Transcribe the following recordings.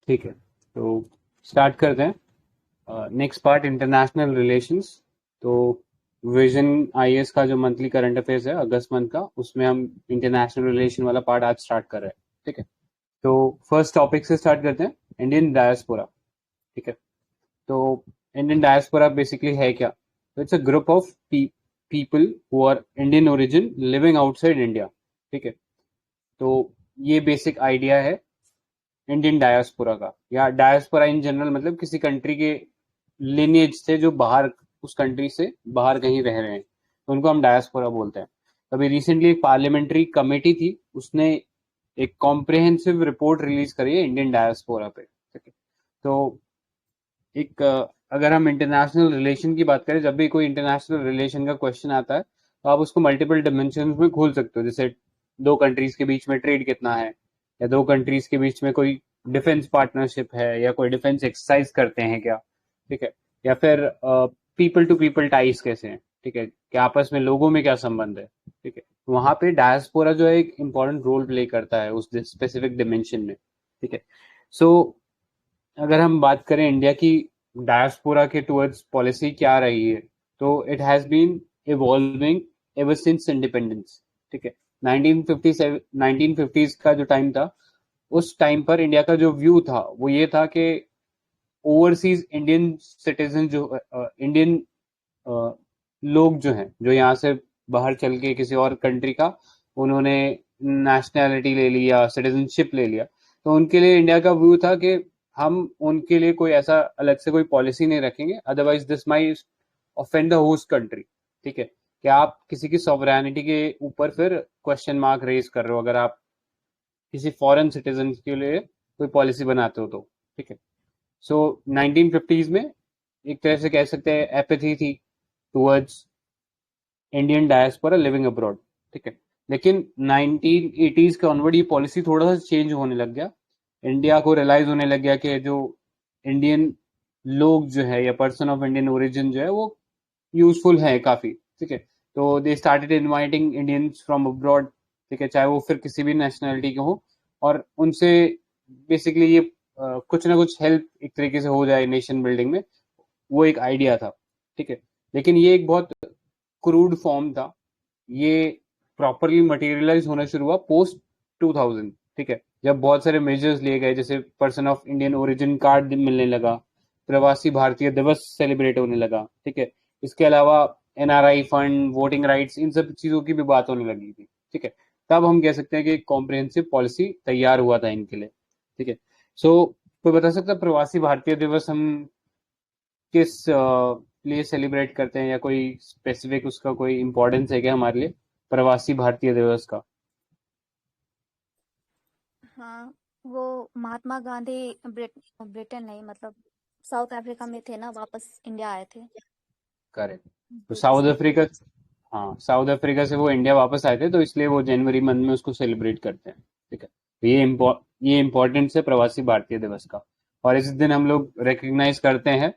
ठीक है, तो स्टार्ट करते हैं। Next part international relations. तो विजन आईएएस का जो मंथली करंट अफेयर्स है अगस्त मंथ का, उसमें हम इंटरनेशनल रिलेशन वाला पार्ट आज स्टार्ट कर रहे हैं। ठीक है, तो फर्स्ट टॉपिक से स्टार्ट करते हैं, इंडियन डायस्पोरा। ठीक है, तो इंडियन डायस्पोरा बेसिकली है क्या? तो it's a group of people who are Indian origin living outside India. ठीक है, तो ये बेसिक आइडिया है इंडियन डायस्पोरा का, या डायस्पोरा इन जनरल, मतलब किसी कंट्री के लिनिएज से जो बाहर, उस कंट्री से बाहर कहीं रह रहे हैं, तो उनको हम डायस्पोरा बोलते हैं। अभी रिसेंटली एक पार्लियामेंट्री कमेटी थी, उसने एक कॉम्प्रिहेंसिव रिपोर्ट रिलीज करी है इंडियन डायस्पोरा पे। ठीक है, तो एक अगर हम इंटरनेशनल रिलेशन की बात करें, जब भी कोई इंटरनेशनल रिलेशन का क्वेश्चन आता है तो आप उसको मल्टीपल डिमेंशन में खोल सकते हो। जैसे दो कंट्रीज के बीच में ट्रेड कितना है, या दो कंट्रीज के बीच में कोई डिफेंस पार्टनरशिप है, या कोई डिफेंस एक्सरसाइज करते हैं क्या। ठीक है, या फिर पीपल टू पीपल टाइज कैसे हैं। ठीक है, कि आपस में लोगों में क्या संबंध है। ठीक है, वहां पे डायस्पोरा जो है एक इंपॉर्टेंट रोल प्ले करता है उस स्पेसिफिक डिमेंशन में। ठीक है, सो अगर हम बात करें इंडिया की डायस्पोरा के टुवर्ड्स पॉलिसी क्या रही है, तो it has been evolving ever since independence. ठीक है, 1957 1950s का जो टाइम था, उस टाइम पर इंडिया का जो व्यू था वो ये था कि ओवरसीज इंडियन सिटीजन जो इंडियन लोग जो हैं, जो यहाँ से बाहर चल के किसी और कंट्री का उन्होंने नेशनैलिटी ले लिया, सिटीजनशिप ले लिया, तो उनके लिए इंडिया का व्यू था कि हम उनके लिए कोई ऐसा अलग से कोई पॉलिसी नहीं रखेंगे, otherwise this might offend the host country. ठीक है, कि आप किसी की सॉवरेनिटी के ऊपर फिर क्वेश्चन मार्क रेज कर रहे हो अगर आप किसी फॉरेन सिटीजन के लिए कोई पॉलिसी बनाते हो तो। ठीक है, सो 1950s में एक तरह से कह सकते हैं एपैथी थी towards Indian diaspora living abroad. ठीक है, लेकिन 1980s के ऑनवर्ड ये पॉलिसी थोड़ा सा चेंज होने लग गया। इंडिया को रियलाइज होने लग गया कि जो इंडियन लोग जो है, या पर्सन ऑफ इंडियन ओरिजिन जो है, वो यूजफुल है काफी। ठीक है, तो they started inviting Indians from abroad. ठीक है, चाहे वो फिर किसी भी नेशनैलिटी के हो, और उनसे बेसिकली ये कुछ ना कुछ हेल्प एक तरीके से हो जाए नेशन बिल्डिंग में, वो एक आइडिया था। ठीक है, लेकिन ये एक बहुत क्रूड फॉर्म था। ये प्रॉपरली मटेरियलाइज होना शुरू हुआ पोस्ट 2000। ठीक है, जब बहुत सारे मेजर्स लिए गए, जैसे person of Indian origin card मिलने लगा, प्रवासी भारतीय दिवस सेलिब्रेट होने लगा। ठीक है, इसके अलावा एनआरआई फंड, वोटिंग राइट्स, इन सब चीजों की भी बात होने लगी थी। ठीक है, तब हम कह सकते हैं कि कॉम्प्रिहेंसिव पॉलिसी तैयार हुआ था इनके लिए। ठीक है, सो कोई बता सकता है प्रवासी भारतीय दिवस हम किस लिए सेलिब्रेट करते हैं, या कोई स्पेसिफिक उसका कोई इम्पोर्टेंस है क्या हमारे लिए, प्रवासी भारतीय दिवस का? हाँ, वो महात्मा गांधी ब्रिटेन नहीं, मतलब साउथ अफ्रीका में थे ना, वापस इंडिया आए थे। करेक्ट, तो ब्रिटिश साउथ अफ्रीका, हाँ साउथ अफ्रीका से वो इंडिया वापस आए थे, तो इसलिए वो जनवरी मंथ में उसको सेलिब्रेट करते हैं। ठीक है, तो ये इम्पोर्टेंस है प्रवासी भारतीय दिवस का। और इस दिन हम लोग रिकग्नाइज करते हैं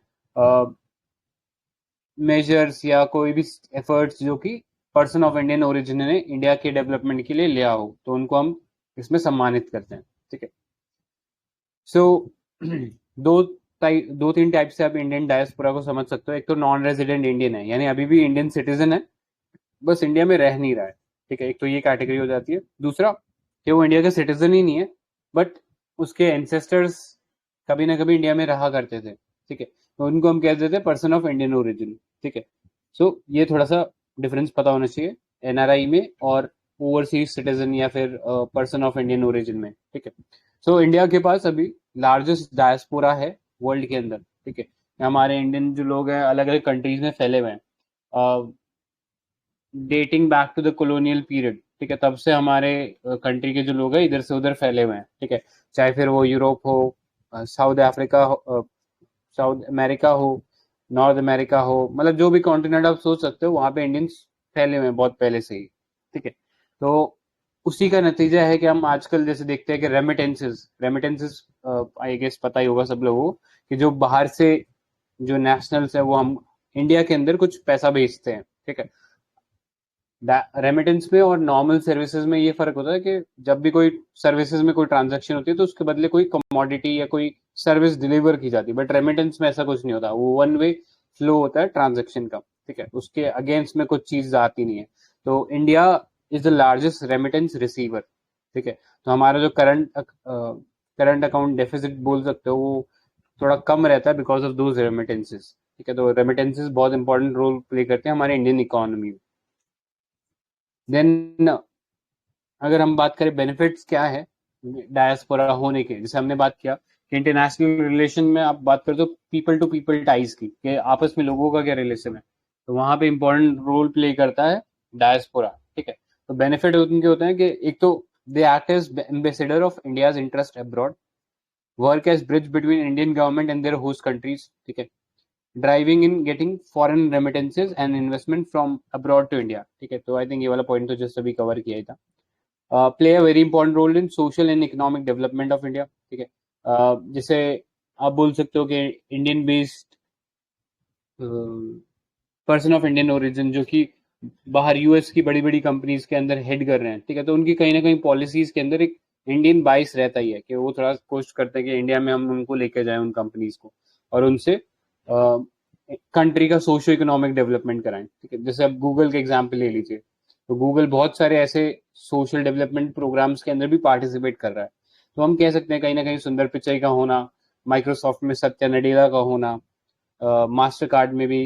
मेजर्स या कोई भी एफर्ट्स जो कि पर्सन ऑफ इंडियन ओरिजिन ने इंडिया के डेवलपमेंट के लिए लिया हो, तो उनको हम इसमें सम्मानित करते हैं। ठीक है, सो दो दो तीन टाइप से आप इंडियन डायस्पोरा को समझ सकते हो। एक तो नॉन रेजिडेंट इंडियन है, यानी अभी भी इंडियन सिटीजन है, बस इंडिया में रह नहीं रहा है। ठीक है, एक तो ये कैटेगरी हो जाती है। दूसरा कि वो इंडिया का सिटीजन ही नहीं है, बट उसके एंसेस्टर्स कभी ना कभी इंडिया में रहा करते थे। ठीक है, तो उनको हम कहते the person of Indian origin. ठीक है, सो ये थोड़ा सा डिफरेंस पता होना चाहिए एनआरआई में और ओवरसीज सिटीजन या फिर पर्सन ऑफ इंडियन ओरिजिन में। ठीक है, सो इंडिया के पास अभी लार्जेस्ट डायस्पोरा है वर्ल्ड के अंदर। ठीक है, हमारे इंडियन जो लोग हैं अलग अलग कंट्रीज में फैले हुए हैं, dating back to the colonial period. ठीक है, तब से हमारे कंट्री के जो लोग हैं इधर से उधर फैले हुए हैं। ठीक है, चाहे फिर वो यूरोप हो, साउथ अफ्रीका हो, साउथ अमेरिका हो, नॉर्थ अमेरिका हो, मतलब जो भी कॉन्टिनेंट आप सोच सकते हो वहां पे इंडियंस फैले हुए हैं बहुत पहले से ही। ठीक है, तो उसी का नतीजा है कि हम आजकल जैसे देखते हैं कि रेमिटेंसेस रेमिटेंसेस आई गेस पता ही होगा सब लोगों को, कि जो बाहर से जो नेशनल्स है वो हम इंडिया के अंदर कुछ पैसा भेजते हैं। ठीक है, रेमिटेंस में और नॉर्मल सर्विसेज में ये फर्क होता है कि जब भी कोई सर्विसेज में कोई ट्रांजैक्शन होती है तो उसके बदले कोई कमोडिटी या कोई सर्विस डिलीवर की जाती है, बट रेमिटेंस में ऐसा कुछ नहीं होता, वो वन वे फ्लो होता है ट्रांजेक्शन का, ठीक है, उसके अगेंस्ट में कुछ चीज आती नहीं है। तो India is the largest remittance receiver, ठीक है। तो हमारा जो करंट अकाउंट डेफिसिट बोल सकते हो वो थोड़ा कम रहता है बिकॉज ऑफ दोज रेमिटेंसेस, ठीक है। तो रेमिटेंसेस बहुत इंपॉर्टेंट रोल प्ले करते हैं हमारे इंडियन इकोनॉमी में। देन अगर हम बात करें बेनिफिट्स क्या है डायस्पोरा होने के, जैसे हमने बात किया कि इंटरनेशनल रिलेशन में आप बात करते हो पीपल टू पीपल टाइज की, कि आपस में लोगों का क्या रिलेशन है, तो वहां पे इंपॉर्टेंट रोल प्ले करता है डायस्पोरा, ठीक है। तो बेनिफिट उनके होते हैं कि एक तो they act as ambassador of India's interest abroad, work as bridge between Indian government and their host countries, ठीक है, driving in getting foreign remittances and investment from abroad to India, ठीक है। तो आई थिंक ये वाला point तो just अभी cover किया ही था। Play a very important role in social and economic development of India, ठीक है। जैसे आप बोल सकते हो कि Indian based person of Indian origin जो कि बाहर यूएस की बड़ी बड़ी कंपनीज के अंदर हेड कर रहे हैं, ठीक है, तो उनकी कहीं ना कहीं पॉलिसीज के अंदर एक इंडियन बाइस रहता ही है कि वो थोड़ा कोशिश करते हैं कि इंडिया में हम उनको लेके जाएं उन कंपनीज को और उनसे कंट्री का सोशो इकोनॉमिक डेवलपमेंट कराएं, ठीक है। जैसे अब गूगल के एग्जाम्पल ले लीजिए, तो गूगल बहुत सारे ऐसे सोशल डेवलपमेंट प्रोग्राम्स के अंदर भी पार्टिसिपेट कर रहा है। तो हम कह सकते हैं कहीं ना कहीं सुंदर पिचाई का होना, माइक्रोसॉफ्ट में सत्या नडेला का होना, मास्टर कार्ड में भी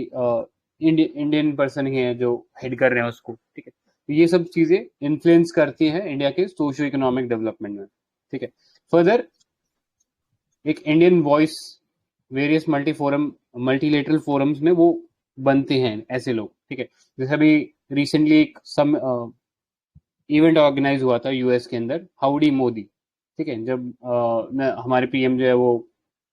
इंडियन पर्सन ही है जो हेड कर रहे हैं उसको, ठीक है। तो ये सब चीजें इन्फ्लुएंस करती हैं इंडिया के सोशो इकोनॉमिक डेवलपमेंट में, ठीक है। फर्दर एक Indian voice various multilateral forums में वो बनते हैं ऐसे लोग, ठीक है। जैसे अभी रिसेंटली एक सम इवेंट ऑर्गेनाइज हुआ था यूएस के अंदर, हाउडी मोदी, ठीक है, जब हमारे पीएम जो है वो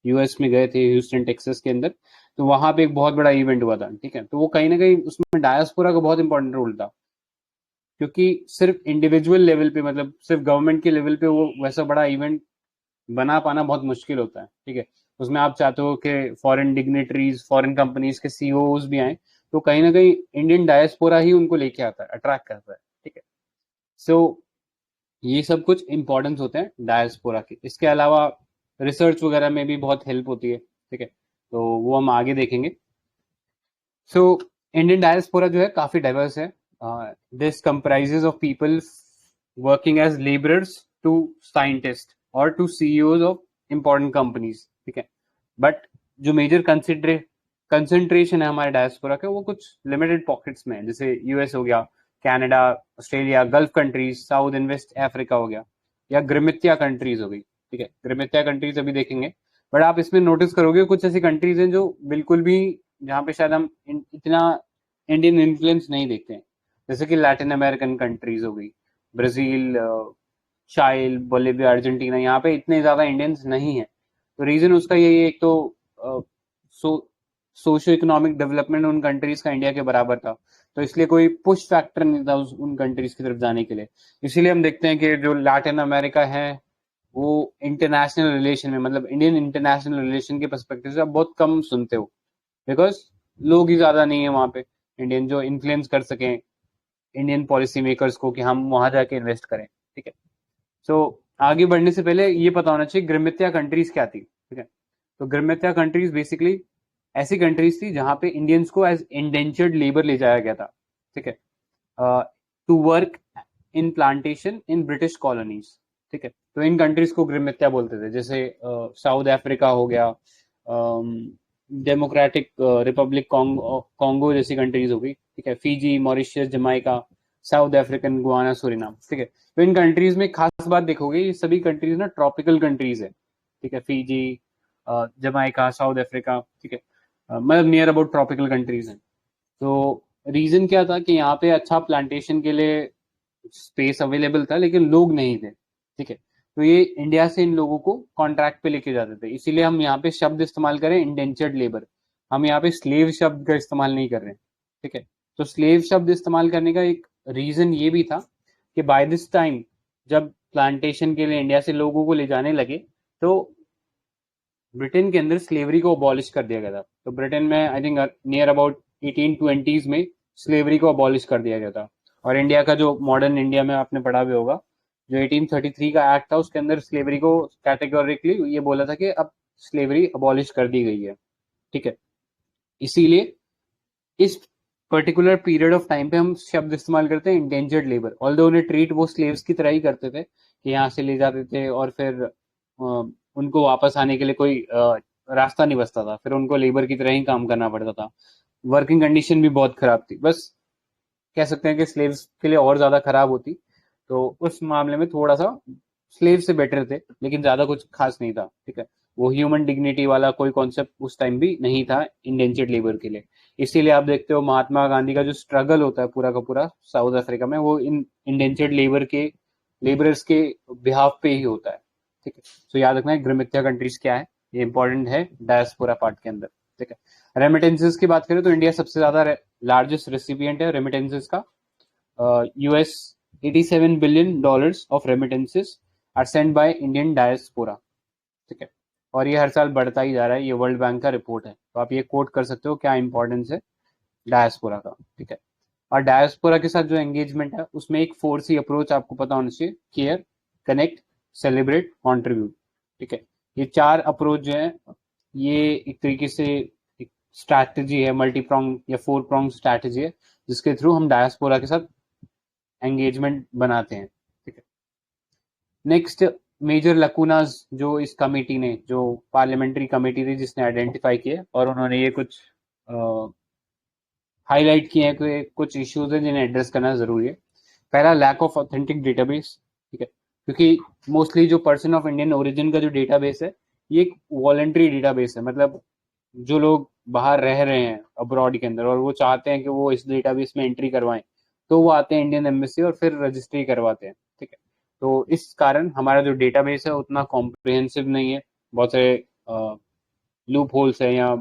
यूएस में गए थे ह्यूस्टन टेक्सास के अंदर, तो वहां पे एक बहुत बड़ा इवेंट हुआ था, ठीक है। तो वो कहीं ना कहीं उसमें डायस्पोरा का बहुत इंपॉर्टेंट रोल था, क्योंकि सिर्फ इंडिविजुअल लेवल पे मतलब सिर्फ गवर्नमेंट के लेवल पे वो वैसा बड़ा इवेंट बना पाना बहुत मुश्किल होता है, ठीक है। उसमें आप चाहते हो कि फॉरेन डिग्नेटरीज, फॉरेन कंपनीज के सीईओज भी आए, तो कहीं ना कहीं इंडियन डायस्पोरा ही उनको लेके आता है, अट्रैक्ट करता है, ठीक है। सो ये सब कुछ इंपॉर्टेंस होते हैं डायस्पोरा के। इसके अलावा रिसर्च वगैरह में भी बहुत हेल्प होती है, ठीक है, तो वो हम आगे देखेंगे। सो इंडियन डायस्पोरा जो है काफी डाइवर्स है। This comprises of people working as labourers to scientist और to CEOs of important companies, ठीक है। बट जो मेजर कंसेंट्रेशन है हमारे डायस्पोरा का वो कुछ लिमिटेड पॉकेट्स में है, जैसे यूएस हो गया, Canada, Australia, Gulf countries, South and West Africa हो गया, या ग्रिमित्या कंट्रीज हो गई, ठीक है। ग्रिमित्या कंट्रीज अभी देखेंगे, बट आप इसमें नोटिस करोगे कुछ ऐसी कंट्रीज हैं जो बिल्कुल भी, जहाँ पे शायद हम इतना इंडियन इन्फ्लुएंस नहीं देखते हैं, जैसे कि लैटिन अमेरिकन कंट्रीज हो गई, ब्राजील, चाइल, बोलिविया, अर्जेंटीना, यहाँ पे इतने ज्यादा इंडियंस नहीं है। तो रीजन उसका यही है, एक तो सोशो इकोनॉमिक डेवलपमेंट उन कंट्रीज का इंडिया के बराबर था, तो इसलिए कोई पुश फैक्टर नहीं था उन कंट्रीज की तरफ जाने के लिए। इसीलिए हम देखते हैं कि जो लैटिन अमेरिका है वो इंटरनेशनल रिलेशन में, मतलब इंडियन इंटरनेशनल रिलेशन के पर्सपेक्टिव से आप बहुत कम सुनते हो, बिकॉज लोग ही ज्यादा नहीं है वहां पे इंडियन जो इन्फ्लुएंस कर सकें इंडियन पॉलिसी मेकर्स को कि हम वहां जाके इन्वेस्ट करें, ठीक है। सो आगे बढ़ने से पहले ये पता होना चाहिए ग्रिमित्या कंट्रीज क्या थी, ठीक है। तो ग्रिमित्या कंट्रीज बेसिकली ऐसी कंट्रीज थी जहां पे इंडियंस को एज इंडेंचर्ड लेबर ले जाया गया था, ठीक है, to work in plantation in British colonies, ठीक है। तो इन कंट्रीज को ग्रिमित्या बोलते थे, जैसे साउथ अफ्रीका हो गया, डेमोक्रेटिक रिपब्लिक कॉन्गो जैसी कंट्रीज हो गई, ठीक है, Fiji, Mauritius, Jamaica, south African Guana, Suriname, ठीक है। तो इन कंट्रीज में खास बात देखोगे ये सभी कंट्रीज ना ट्रॉपिकल कंट्रीज है, ठीक है, फिजी, जमाइका, साउथ अफ्रीका, ठीक है, मतलब नियर अबाउट ट्रॉपिकल कंट्रीज हैं। तो रीजन क्या था कि यहाँ पे अच्छा प्लांटेशन के लिए स्पेस अवेलेबल था लेकिन लोग नहीं थे, ठीक है। तो ये इंडिया से इन लोगों को कॉन्ट्रैक्ट पे लेके जाते थे, इसीलिए हम यहाँ पे शब्द इस्तेमाल करें इंडेंचर्ड लेबर, हम यहाँ पे स्लेव शब्द का इस्तेमाल नहीं कर रहे हैं, ठीक है। तो स्लेव शब्द इस्तेमाल करने का एक रीजन ये भी था कि बाय दिस टाइम जब प्लांटेशन के लिए इंडिया से लोगों को ले जाने लगे तो ब्रिटेन के अंदर स्लेवरी को अबॉलिश कर दिया गया था। तो ब्रिटेन में I think near about 1820s में स्लेवरी को अबॉलिश कर दिया गया था। और इंडिया का जो मॉडर्न इंडिया में आपने पढ़ा भी होगा, जो 1833 का एक्ट था उसके अंदर स्लेवरी को कैटेगोरिकली ये बोला था कि अब स्लेवरी अबॉलिश कर दी गई है, ठीक है। इसीलिए इस पर्टिकुलर पीरियड ऑफ टाइम पे हम शब्द इस्तेमाल करते हैं इंडेंजर्ड लेबर, ऑल्दो उन्हें ट्रीट वो स्लेव्स की तरह ही करते थे कि यहाँ से ले जाते थे और फिर उनको वापस आने के लिए कोई रास्ता नहीं बचता था, फिर उनको लेबर की तरह ही काम करना पड़ता था। वर्किंग कंडीशन भी बहुत खराब थी, बस कह सकते हैं कि स्लेव्स के लिए और ज्यादा खराब होती। तो उस मामले में थोड़ा सा स्लेव से बेटर थे, लेकिन ज्यादा कुछ खास नहीं था, ठीक है। वो ह्यूमन डिग्निटी वाला कोई कॉन्सेप्ट उस टाइम भी नहीं था इंडेंचर्ड लेबर के लिए। इसीलिए आप देखते हो महात्मा गांधी का जो स्ट्रगल होता है पूरा का पूरा साउथ अफ्रीका में, वो इन इंडेंचर्ड लेबरर्स के बिहाफ पे ही होता है, ठीक है। तो याद रखना है ग्रामीण कंट्रीज क्या है, ये इंपॉर्टेंट है डायस्पोरा पार्ट के अंदर, ठीक है। रेमिटेंसेस की बात करें तो इंडिया सबसे ज्यादा लार्जेस्ट रेसिपिएंट है रेमिटेंसेस का। US $87 billion of remittances are send by Indian diaspora, ठीक है। और ये हर साल बढ़ता ही जा रहा है, ये वर्ल्ड बैंक का रिपोर्ट है, तो आप ये कोट कर सकते हो क्या इंपॉर्टेंस है डायस्पोरा का, ठीक है। और डायस्पोरा के साथ जो एंगेजमेंट है उसमें एक 4C अप्रोच आपको पता होना चाहिए, केयर, कनेक्ट, सेलिब्रेट, कॉन्ट्रीब्यूट, ठीक है। ये 4 अप्रोच जो है ये एक तरीके से एक स्ट्रैटेजी है, मल्टी प्रोंग या 4 प्रोंग स्ट्रैटेजी है, जिसके थ्रू हम डायस्पोरा के साथ एंगेजमेंट बनाते हैं, ठीक है। नेक्स्ट मेजर लकूनाज जो इस कमेटी ने, जो पार्लियामेंट्री कमेटी थी जिसने आइडेंटिफाई किए और उन्होंने ये कुछ हाईलाइट किए हैं कि कुछ इश्यूज हैं जिन्हें एड्रेस करना जरूरी है। पहला, लैक ऑफ ऑथेंटिक डेटाबेस, ठीक है। क्योंकि मोस्टली जो पर्सन ऑफ इंडियन ओरिजिन का जो डेटाबेस है ये एक वॉलंटरी डेटाबेस है, मतलब जो लोग बाहर रह रहे हैं अब्रॉड के अंदर और वो चाहते हैं कि वो इस डेटाबेस में एंट्री करवाएं, तो वो आते हैं इंडियन एम्बेसी और फिर रजिस्ट्री करवाते हैं, ठीक है। तो इस कारण हमारा जो डेटाबेस है उतना कॉम्प्रिहेंसिव नहीं है, बहुत सारे लूप होल्स है या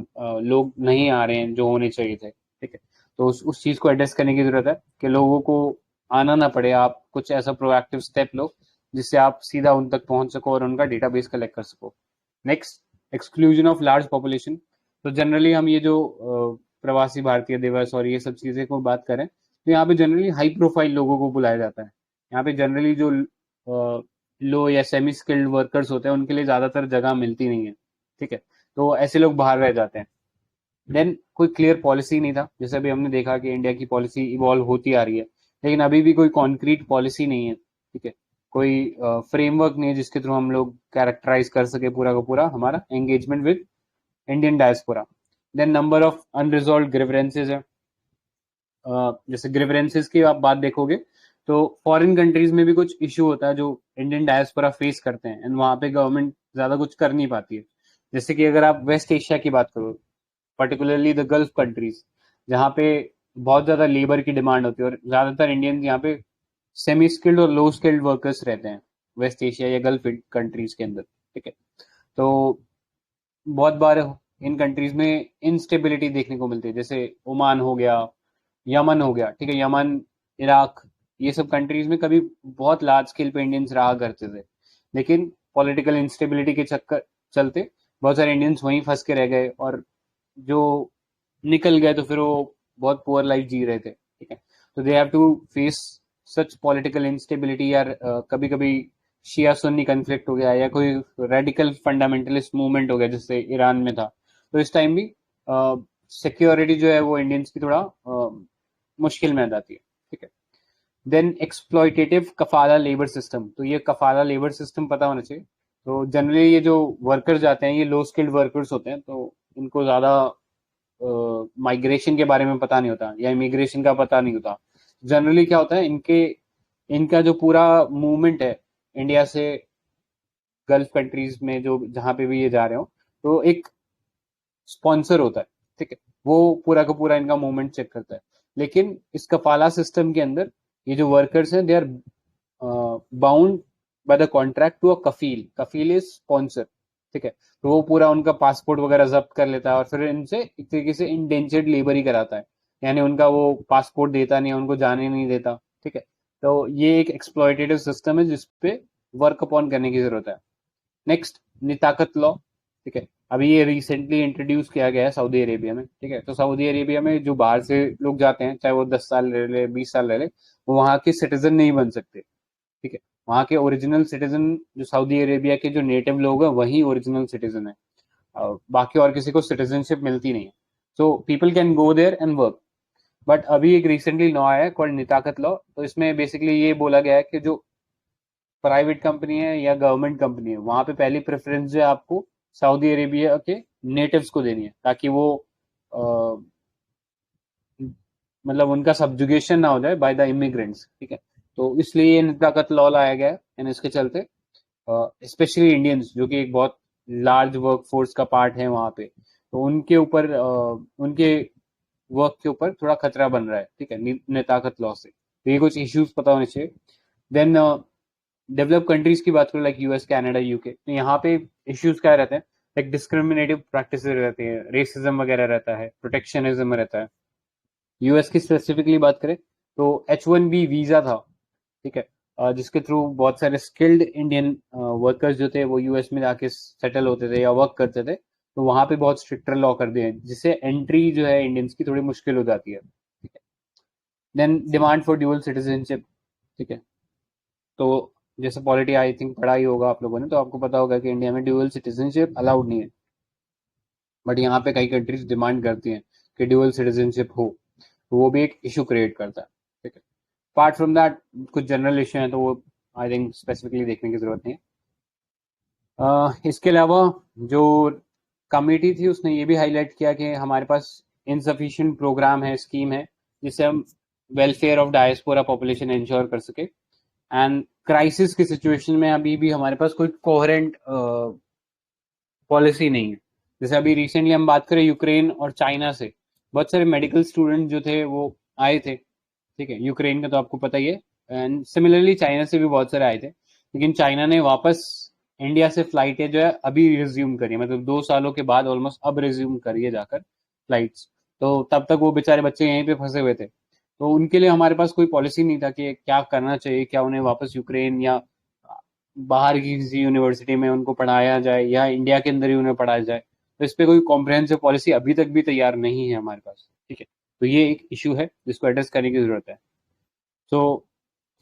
लोग नहीं आ रहे हैं जो होने चाहिए थे, ठीक है। तो उस चीज को एड्रेस करने की जरूरत है कि लोगों को आना ना पड़े, आप कुछ ऐसा प्रोएक्टिव स्टेप लो जिससे आप सीधा उन तक पहुंच सको और उनका डेटाबेस कलेक्ट कर सको। Next, exclusion of large population. तो जनरली हम ये जो प्रवासी भारतीय दिवस और ये सब चीजें को बात करें तो यहाँ पे जनरली हाई प्रोफाइल लोगों को बुलाया जाता है। यहाँ पे जनरली जो लो या सेमी स्किल्ड वर्कर्स होते हैं उनके लिए ज्यादातर जगह मिलती नहीं है, ठीक है। तो ऐसे लोग बाहर रह जाते हैं। देन कोई क्लियर पॉलिसी नहीं था, जैसे अभी हमने देखा कि इंडिया की पॉलिसी इवॉल्व होती आ रही है, लेकिन अभी भी कोई कॉन्क्रीट पॉलिसी नहीं है, ठीक है। कोई फ्रेमवर्क नहीं है जिसके थ्रू हम लोग कैरेक्टराइज कर सके पूरा का पूरा हमारा engagement with Indian diaspora. Then number of unresolved grievances है। जैसे ग्रीवेंसेस की आप बात देखोगे तो फॉरेन कंट्रीज में भी कुछ इशू होता है जो इंडियन डायस्पोरा फेस करते हैं एंड वहां पे गवर्नमेंट ज्यादा कुछ कर नहीं पाती है। जैसे कि अगर आप वेस्ट एशिया की बात करो, पर्टिकुलरली द गल्फ कंट्रीज, जहाँ पे बहुत ज्यादा लेबर की डिमांड होती है और ज्यादातर इंडियन यहाँ पे सेमी स्किल्ड और लो स्किल्ड वर्कर्स रहते हैं वेस्ट एशिया या गल्फ कंट्रीज के अंदर, ठीक है। तो बहुत बार इन कंट्रीज में इंस्टेबिलिटी देखने को मिलती है, जैसे ओमान हो गया, यमन हो गया, ठीक है। यमन, इराक, ये सब कंट्रीज में कभी बहुत लार्ज स्केल पे इंडियंस रहा करते थे, लेकिन पॉलिटिकल इंस्टेबिलिटी के चक्कर चलते बहुत सारे इंडियंस वहीं फंस के रह गए और जो निकल गए तो फिर वो बहुत पुअर लाइफ जी रहे थे, ठीक है। तो they have to face such political instability, या कभी कभी शिया सुन्नी कन्फ्लिक्ट हो गया या कोई रेडिकल फंडामेंटलिस्ट मूवमेंट हो गया जैसे ईरान में था, तो इस टाइम भी सिक्योरिटी जो है वो इंडियंस की थोड़ा मुश्किल में आ जाती है, ठीक है। देन एक्सप्लॉयटेटिव कफाला लेबर सिस्टम। तो ये कफाला लेबर सिस्टम पता होना चाहिए। तो जनरली ये जो वर्कर्स जाते हैं ये लो स्किल्ड वर्कर्स होते हैं, तो इनको ज्यादा माइग्रेशन के बारे में पता नहीं होता या इमिग्रेशन का पता नहीं होता। जनरली क्या होता है, इनका जो पूरा मूवमेंट है इंडिया से गल्फ कंट्रीज में जो जहां पे भी ये जा रहे हो, तो एक स्पॉन्सर होता है, ठीक है। वो पूरा का पूरा इनका मूवमेंट चेक करता है। लेकिन इस कफाला सिस्टम के अंदर ये जो वर्कर्स हैं they are bound by the contract to a कफील। कफील इज स्पॉन्सर, ठीक है। तो वो पूरा उनका पासपोर्ट वगैरह जब्त कर लेता है और फिर इनसे एक तरीके से इंडेंचर्ड लेबर ही कराता है, यानी उनका वो पासपोर्ट देता नहीं है, उनको जाने नहीं देता, ठीक है। तो ये एक एक्सप्लॉयटेटिव सिस्टम है जिसपे वर्क अपॉन करने की जरूरत है। नेक्स्ट, निताकत लॉ, ठीक है। अभी ये रिसेंटली इंट्रोड्यूस किया गया है सऊदी अरेबिया में, ठीक है। तो सऊदी अरेबिया में जो बाहर से लोग जाते हैं, चाहे वो 10 साल रह ले, 20 साल रह ले, वो वहाँ के सिटीजन नहीं बन सकते, ठीक है। वहाँ के ओरिजिनल सिटीजन जो सऊदी अरेबिया के जो नेटिव लोग हैं वही ओरिजिनल सिटीजन है। बाकी और किसी को सिटीजनशिप मिलती नहीं है. So people can go there and work. But अभी एक रिसेंटली लॉ आया है कॉल्ड निताकत लॉ. तो इसमें बेसिकली ये बोला गया है कि जो प्राइवेट कंपनी है या गवर्नमेंट कंपनी है, वहां पे पहली प्रेफरेंस जो है आपको सऊदी अरेबिया के नेटिव्स को देनी है, ताकि वो अ, मतलब उनका सब्जुगेशन ना हो जाए बाय द इमिग्रेंट्स. ठीक है. तो इसलिए ये निताकत लॉ लाया गया है. एंड इसके चलते स्पेशली इंडियंस, जो कि एक बहुत लार्ज वर्क फोर्स का पार्ट है वहां पे, तो उनके ऊपर उनके वर्क के ऊपर थोड़ा खतरा बन रहा है. ठीक है, नेताकत लॉ से. तो ये कुछ इश्यूज पता होने चाहिए. देन डेवलप कंट्रीज की बात करें, लाइक यूएस, कनाडा, यूके, तो यहाँ पे इश्यूज क्या रहते हैं? लाइक डिस्क्रिमिनेटिव प्रैक्टिस रहती है, रेसिज्म वगैरह रहता है, प्रोटेक्शनिज्म रहता है. यूएस की स्पेसिफिकली बात करें तो H1B वीजा था. ठीक है. जिसके थ्रू बहुत सारे स्किल्ड इंडियन वर्कर्स जो थे वो यूएस में जाके सेटल होते थे या वर्क करते थे. तो वहां पे बहुत स्ट्रिक्टर लॉ कर दिए हैं, जिससे एंट्री जो है इंडियंस की थोड़ी मुश्किल हो जाती है. ठीक है. Then demand for dual citizenship. ठीक है. तो जैसे पॉलिटी आई थिंक पढ़ा ही होगा आप लोगों ने, तो आपको पता होगा कि इंडिया में ड्यूअल सिटीजनशिप अलाउड नहीं है. बट यहाँ पे कई कंट्रीज डिमांड करती हैं कि ड्यूअल सिटीजनशिप हो. तो वो भी एक इशू क्रिएट करता है. ठीक है. अपार्ट फ्रॉम दैट कुछ जनरल इशू हैं, तो वो आई थिंक स्पेसिफिकली देखने की जरूरत नहीं है. इसके अलावा जो कमेटी थी उसने ये भी हाईलाइट किया कि हमारे पास इनसफिशिएंट प्रोग्राम है, स्कीम है, जिससे हम welfare of diaspora population ensure कर सके. एंड क्राइसिस की सिचुएशन में अभी भी हमारे पास कोई कोहेरेंट पॉलिसी नहीं है. जैसे अभी रिसेंटली हम बात करें यूक्रेन और चाइना से, बहुत सारे मेडिकल स्टूडेंट जो थे वो आए थे. ठीक है. यूक्रेन का तो आपको पता ही है. एंड सिमिलरली चाइना से भी बहुत सारे आए थे. लेकिन चाइना ने वापस इंडिया से फ्लाइटें जो है अभी रिज्यूम करी है, मतलब 2 सालों के बाद ऑलमोस्ट अब रिज्यूम करी है जाकर फ्लाइट्स. तो तब तक वो बेचारे बच्चे यहीं पे फंसे हुए थे. तो उनके लिए हमारे पास कोई पॉलिसी नहीं था कि क्या करना चाहिए, क्या उन्हें वापस यूक्रेन या बाहर की किसी यूनिवर्सिटी में उनको पढ़ाया जाए या इंडिया के अंदर ही उन्हें पढ़ाया जाए. तो इस पे कोई कॉम्प्रहेंसिव पॉलिसी अभी तक भी तैयार नहीं है हमारे पास. ठीक है. तो ये एक इशू है जिसको एड्रेस करने की जरूरत है. तो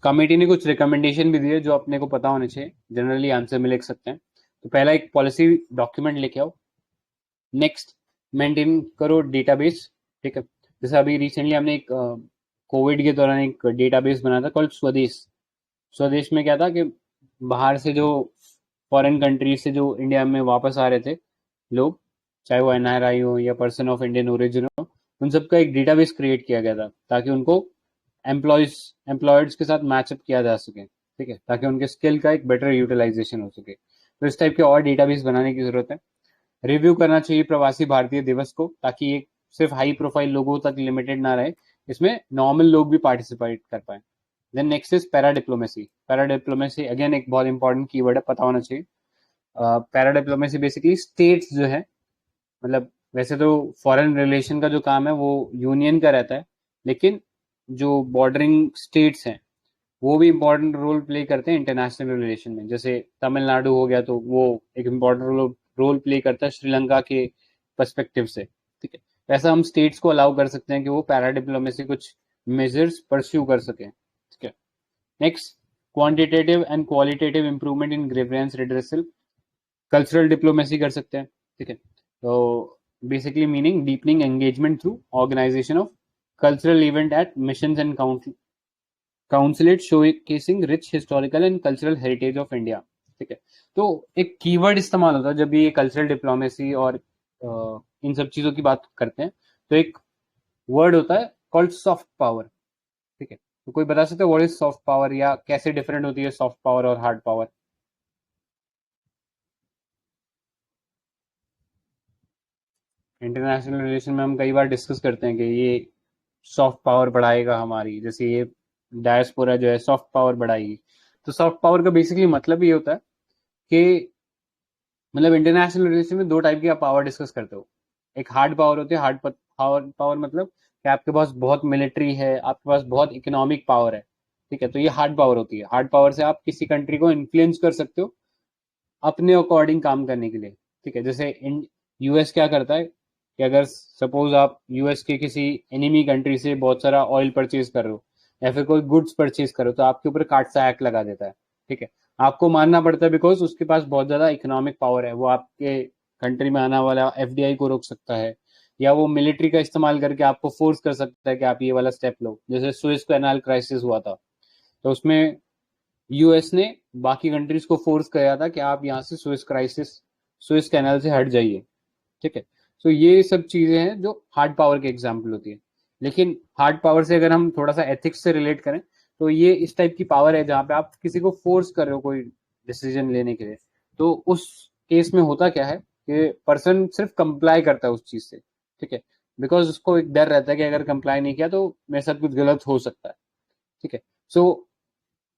कमेटी ने कुछ रिकमेंडेशन भी दिए जो अपने को पता होने चाहिए, जनरली आंसर में लिख सकते हैं. तो पहला, एक पॉलिसी डॉक्यूमेंट लेके आओ. नेक्स्ट, मेंटेन करो डेटाबेस. ठीक है. जैसे अभी रिसेंटली हमने एक कोविड के दौरान एक डेटाबेस बना था कॉल्ड स्वदेश. स्वदेश में क्या था कि बाहर से जो फॉरेन कंट्री से जो इंडिया में वापस आ रहे थे लोग, चाहे वो NRI हो या पर्सन ऑफ इंडियन ओरिजिन हो, उन सबका एक डेटाबेस क्रिएट किया गया था ताकि उनको एम्प्लॉयर्स के साथ मैचअप किया जा सके. ठीक है. ताकि उनके स्किल का एक बेटर यूटिलाइजेशन हो सके. तो इस टाइप के और डेटाबेस बनाने की जरूरत है. रिव्यू करना चाहिए प्रवासी भारतीय दिवस को, ताकि ये सिर्फ हाई प्रोफाइल लोगों तक लिमिटेड ना रहे, इसमें नॉर्मल लोग भी पार्टिसिपेट कर पाए. Then next is para diplomacy. Para diplomacy again एक बहुत इंपॉर्टेंट कीवर्ड है, पता होना चाहिए. पैरा डिप्लोमेसी बेसिकली स्टेट्स जो है, मतलब वैसे तो फॉरेन रिलेशन का जो काम है वो यूनियन का रहता है, लेकिन जो बॉर्डरिंग स्टेट्स हैं वो भी इम्पोर्टेंट रोल प्ले करते हैं इंटरनेशनल रिलेशन में. जैसे तमिलनाडु हो गया, तो वो एक इम्पोर्टेंट रोल प्ले करता है श्रीलंका के पर्सपेक्टिव से. ठीक है. ऐसा हम स्टेट्स को अलाउ कर सकते हैं कि वो पैरा डिप्लोमेसी कुछ मेजर्स परस्यू कर सकें. ठीक है. Next, quantitative and qualitative improvement in grievance redressal. Cultural diplomacy कर सकते हैं. ठीक है. तो basically meaning deepening engagement through organization of cultural event at missions and consulate showcasing rich historical and cultural heritage of India. ठीक है. तो एक कीवर्ड इस्तेमाल होता है जब भी ये कल्चरल डिप्लोमेसी और इन सब चीजों की बात करते हैं, तो एक वर्ड होता है कॉल्ड सॉफ्ट पावर. ठीक है. तो कोई बता सकता है व्हाट इज सॉफ्ट पावर, या कैसे डिफरेंट होती है सॉफ्ट पावर और हार्ड पावर? इंटरनेशनल रिलेशन में हम कई बार डिस्कस करते हैं कि ये सॉफ्ट पावर बढ़ाएगा हमारी, जैसे ये डायस्पोरा जो है सॉफ्ट पावर बढ़ाएगी. तो सॉफ्ट पावर का बेसिकली मतलब ये होता है कि मतलब इंटरनेशनल रिलेशन में दो टाइप की आप पावर डिस्कस करते हो. एक हार्ड पावर होती है. हार्ड पावर मतलब कि आपके पास बहुत मिलिट्री है, आपके पास बहुत इकोनॉमिक पावर है. ठीक है. तो ये हार्ड पावर होती है. हार्ड पावर से आप किसी कंट्री को इन्फ्लुएंस कर सकते हो अपने अकॉर्डिंग काम करने के लिए. ठीक है. जैसे यूएस क्या करता है कि अगर सपोज आप यूएस के किसी एनिमी कंट्री से बहुत सारा ऑयल परचेज कर रहे हो या फिर कोई गुड्स परचेज कर रहे हो, तो आपके ऊपर काटसा एक्ट लगा देता है. ठीक है. आपको मानना पड़ता है बिकॉज उसके पास बहुत ज्यादा इकोनॉमिक पावर है, वो आपके कंट्री में आने वाला एफडीआई को रोक सकता है, या वो मिलिट्री का इस्तेमाल करके आपको फोर्स कर सकता है कि आप ये वाला स्टेप लो। जैसे सुएज कैनाल क्राइसिस हुआ था, तो उसमें यूएस ने बाकी कंट्रीज को फोर्स किया था कि आप यहाँ से सुएज कैनाल से हट जाइए। ठीक है, तो ये सब चीजें हैं जो हार्ड पावर के एग्जाम्पल होती है। लेकिन हार्ड पावर से अगर हम थोड़ा सा एथिक्स से रिलेट करें, तो ये इस टाइप की पावर है जहाँ पे आप किसी को फोर्स कर रहे हो कोई डिसीजन लेने के लिए। तो उस केस में होता क्या है कि पर्सन सिर्फ कंप्लाई करता है उस चीज से। ठीक है, बिकॉज उसको एक डर रहता है कि अगर कंप्लाई नहीं किया तो मेरे साथ कुछ गलत हो सकता है। ठीक है, सो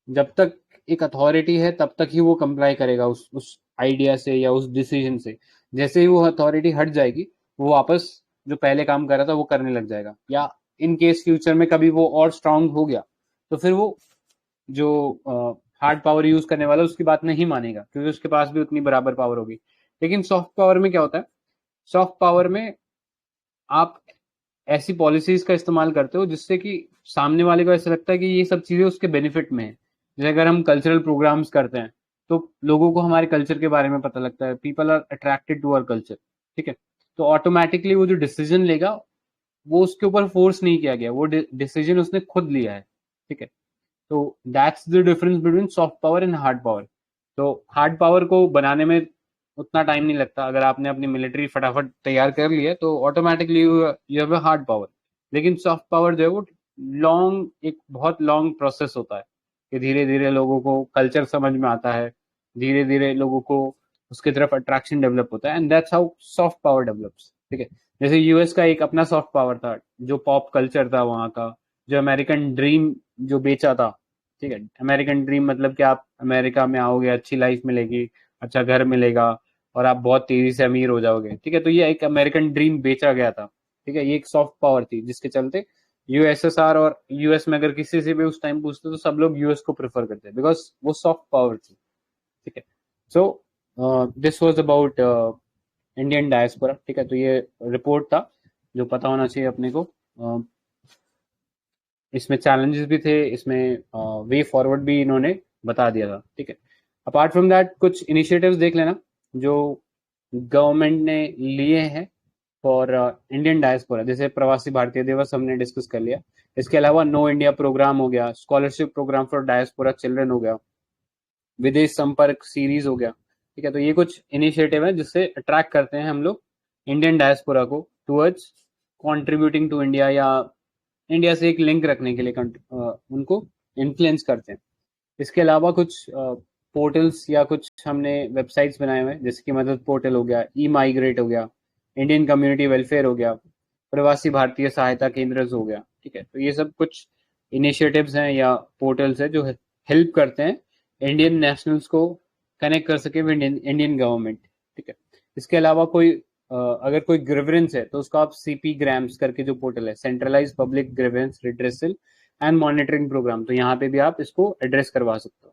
जब तक एक अथॉरिटी है तब तक ही वो कंप्लाई करेगा उस आइडिया से या उस डिसीजन से। जैसे ही वो अथॉरिटी हट जाएगी, वो वापस जो पहले काम कर रहा था वो करने लग जाएगा। या इन केस फ्यूचर में कभी वो और स्ट्रांग हो गया, तो फिर वो जो हार्ड पावर यूज करने वाला उसकी बात नहीं मानेगा, क्योंकि उसके पास भी उतनी बराबर पावर होगी। लेकिन सॉफ्ट पावर में क्या होता है, सॉफ्ट पावर में आप ऐसी पॉलिसीज का इस्तेमाल करते हो जिससे कि सामने वाले को ऐसा लगता है कि ये सब चीजें उसके बेनिफिट में है। जैसे अगर हम कल्चरल प्रोग्राम्स करते हैं, तो लोगों को हमारे कल्चर के बारे में पता लगता है, people are attracted to our culture. ठीक है, तो ऑटोमेटिकली वो जो डिसीजन लेगा, वो उसके ऊपर फोर्स नहीं किया गया, वो डिसीजन उसने खुद लिया है। ठीक है, तो that's the difference between soft power and hard power. तो हार्ड पावर को बनाने में उतना टाइम नहीं लगता। अगर आपने अपनी मिलिट्री फटाफट तैयार कर ली है तो automatically you have a hard power. लेकिन सॉफ्ट पावर जो है वो एक बहुत लॉन्ग प्रोसेस होता है कि धीरे धीरे लोगों को कल्चर समझ में आता है, धीरे धीरे लोगों को उसकी तरफ अट्रैक्शन डेवलप होता है, and that's how soft power develops. ठीक है, जैसे यूएस का एक अपना सॉफ्ट पावर था, जो पॉप कल्चर था वहाँ का, जो अमेरिकन ड्रीम जो बेचा था। ठीक है, अमेरिकन ड्रीम मतलब कि आप अमेरिका में आओगे, अच्छी लाइफ मिलेगी, अच्छा घर मिलेगा, और आप बहुत तेजी से अमीर हो जाओगे। ठीक है, तो ये एक अमेरिकन ड्रीम बेचा गया था। ठीक है, ये एक सॉफ्ट पावर थी जिसके चलते यूएसएसआर और यूएस में अगर किसी से भी उस टाइम पूछते तो सब लोग यूएस को प्रेफर करते, बिकॉज वो सॉफ्ट पावर थी। ठीक है, सो this was about Indian diaspora. ठीक है, तो ये रिपोर्ट था जो पता होना चाहिए अपने को। इसमें चैलेंजेस भी थे, इसमें वे फॉरवर्ड भी इन्होंने बता दिया था। ठीक है, अपार्ट फ्रॉम दैट कुछ इनिशिएटिव्स देख लेना जो गवर्नमेंट ने लिए हैं फॉर इंडियन डायस्पोरा। जैसे प्रवासी भारतीय दिवस हमने डिस्कस कर लिया। इसके अलावा नो इंडिया प्रोग्राम हो गया, scholarship program for diaspora children हो गया, विदेश संपर्क सीरीज हो गया। ठीक है, तो ये कुछ इनिशिएटिव है जिससे अट्रैक्ट करते हैं हम लोग इंडियन डायस्पोरा को टुवर्ड्स कंट्रीब्यूटिंग टू इंडिया, या इंडिया से एक लिंक रखने के लिए उनको इन्फ्लुएंस करते हैं। इसके अलावा कुछ पोर्टल्स या कुछ हमने वेबसाइट्स बनाए हुए हैं, जैसे कि मदद पोर्टल हो गया, ई माइग्रेट हो गया, इंडियन कम्युनिटी वेलफेयर हो गया, प्रवासी भारतीय सहायता केंद्र हो गया। ठीक है, तो ये सब कुछ इनिशिएटिव्स हैं या पोर्टल्स हैं जो हेल्प करते हैं इंडियन नेशनल्स को कनेक्ट कर सके विद इंडियन गवर्नमेंट। ठीक है, इसके अलावा कोई अगर कोई ग्रीवेंस है तो उसको आप सीपी ग्राम्स करके जो पोर्टल है, centralize public grievance redressal and monitoring program, तो यहाँ पे भी आप इसको एड्रेस करवा सकते हो।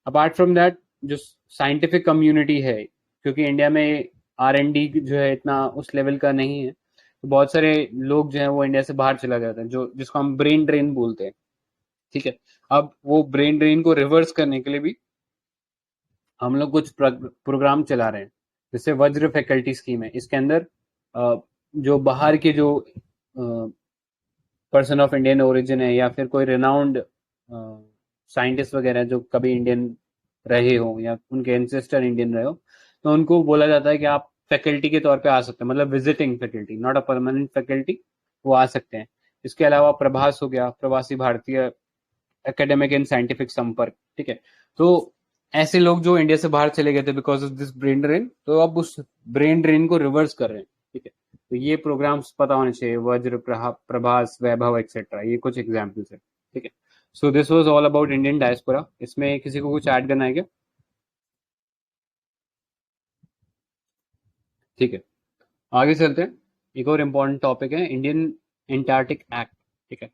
अपार्ट फ्रॉम दैट जो साइंटिफिक कम्युनिटी है, क्योंकि इंडिया में R&D जो है इतना उस लेवल का नहीं है, तो बहुत सारे लोग जो है वो इंडिया से बाहर चला जाते हैं, जो जिसको हम ब्रेन ड्रेन बोलते हैं। ठीक है, अब वो ब्रेन ड्रेन को रिवर्स करने के लिए भी हम लोग कुछ प्रोग्राम चला रहे हैं, जैसे वज्र फैकल्टी स्कीम है। इसके अंदर जो बाहर के जो पर्सन ऑफ इंडियन ओरिजिन है, या फिर कोई रिनाउंड साइंटिस्ट वगैरह जो कभी इंडियन रहे हो या उनके एंसेस्टर इंडियन रहे हो, तो उनको बोला जाता है कि आप फैकल्टी के तौर पे आ सकते हैं, मतलब visiting faculty, not a permanent faculty, वो आ सकते हैं। इसके अलावा प्रभास हो गया, प्रवासी भारतीय एकेडमिक एंड साइंटिफिक संपर्क। ठीक है, तो ऐसे लोग जो इंडिया से बाहर चले गए थे because of this brain drain, तो अब उस ब्रेन ड्रेन को रिवर्स कर रहे हैं। ठीक है, तो ये प्रोग्राम्स पता होने चाहिए, वज्र, प्रभास, वैभव एक्सेट्रा, ये कुछ एग्जाम्पल्स है। ठीक है, सो this was all about Indian diaspora. इसमें किसी को कुछ ऐड करना है क्या? ठीक है, आगे चलते हैं। एक और इम्पोर्टेंट टॉपिक है इंडियन एंटार्क्टिक एक्ट। ठीक है,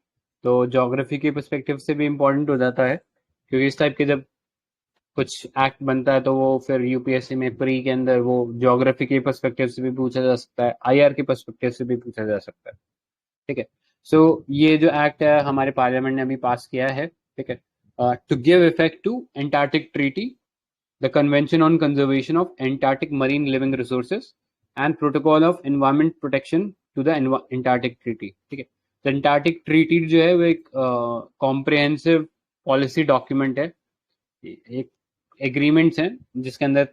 तो ज्योग्राफी के पर्सपेक्टिव से भी इम्पोर्टेंट हो जाता है, क्योंकि इस टाइप के जब कुछ एक्ट बनता है तो वो फिर यूपीएससी में प्री के अंदर वो ज्योग्राफी के पर्सपेक्टिव से भी पूछा जा सकता है, आईआर के पर्सपेक्टिव से भी पूछा जा सकता है। ठीक है, सो ये जो एक्ट है हमारे पार्लियामेंट ने अभी पास किया है। ठीक है, to give effect to Antarctic treaty the convention on conservation of Antarctic marine living resources and protocol of environment protection to the Antarctic treaty. ठीक है, तो एंटार्क्टिक ट्रीटी जो है वो एक कॉम्प्रिहेंसिव पॉलिसी डॉक्यूमेंट है, एक एग्रीमेंट्स हैं जिसके अंदर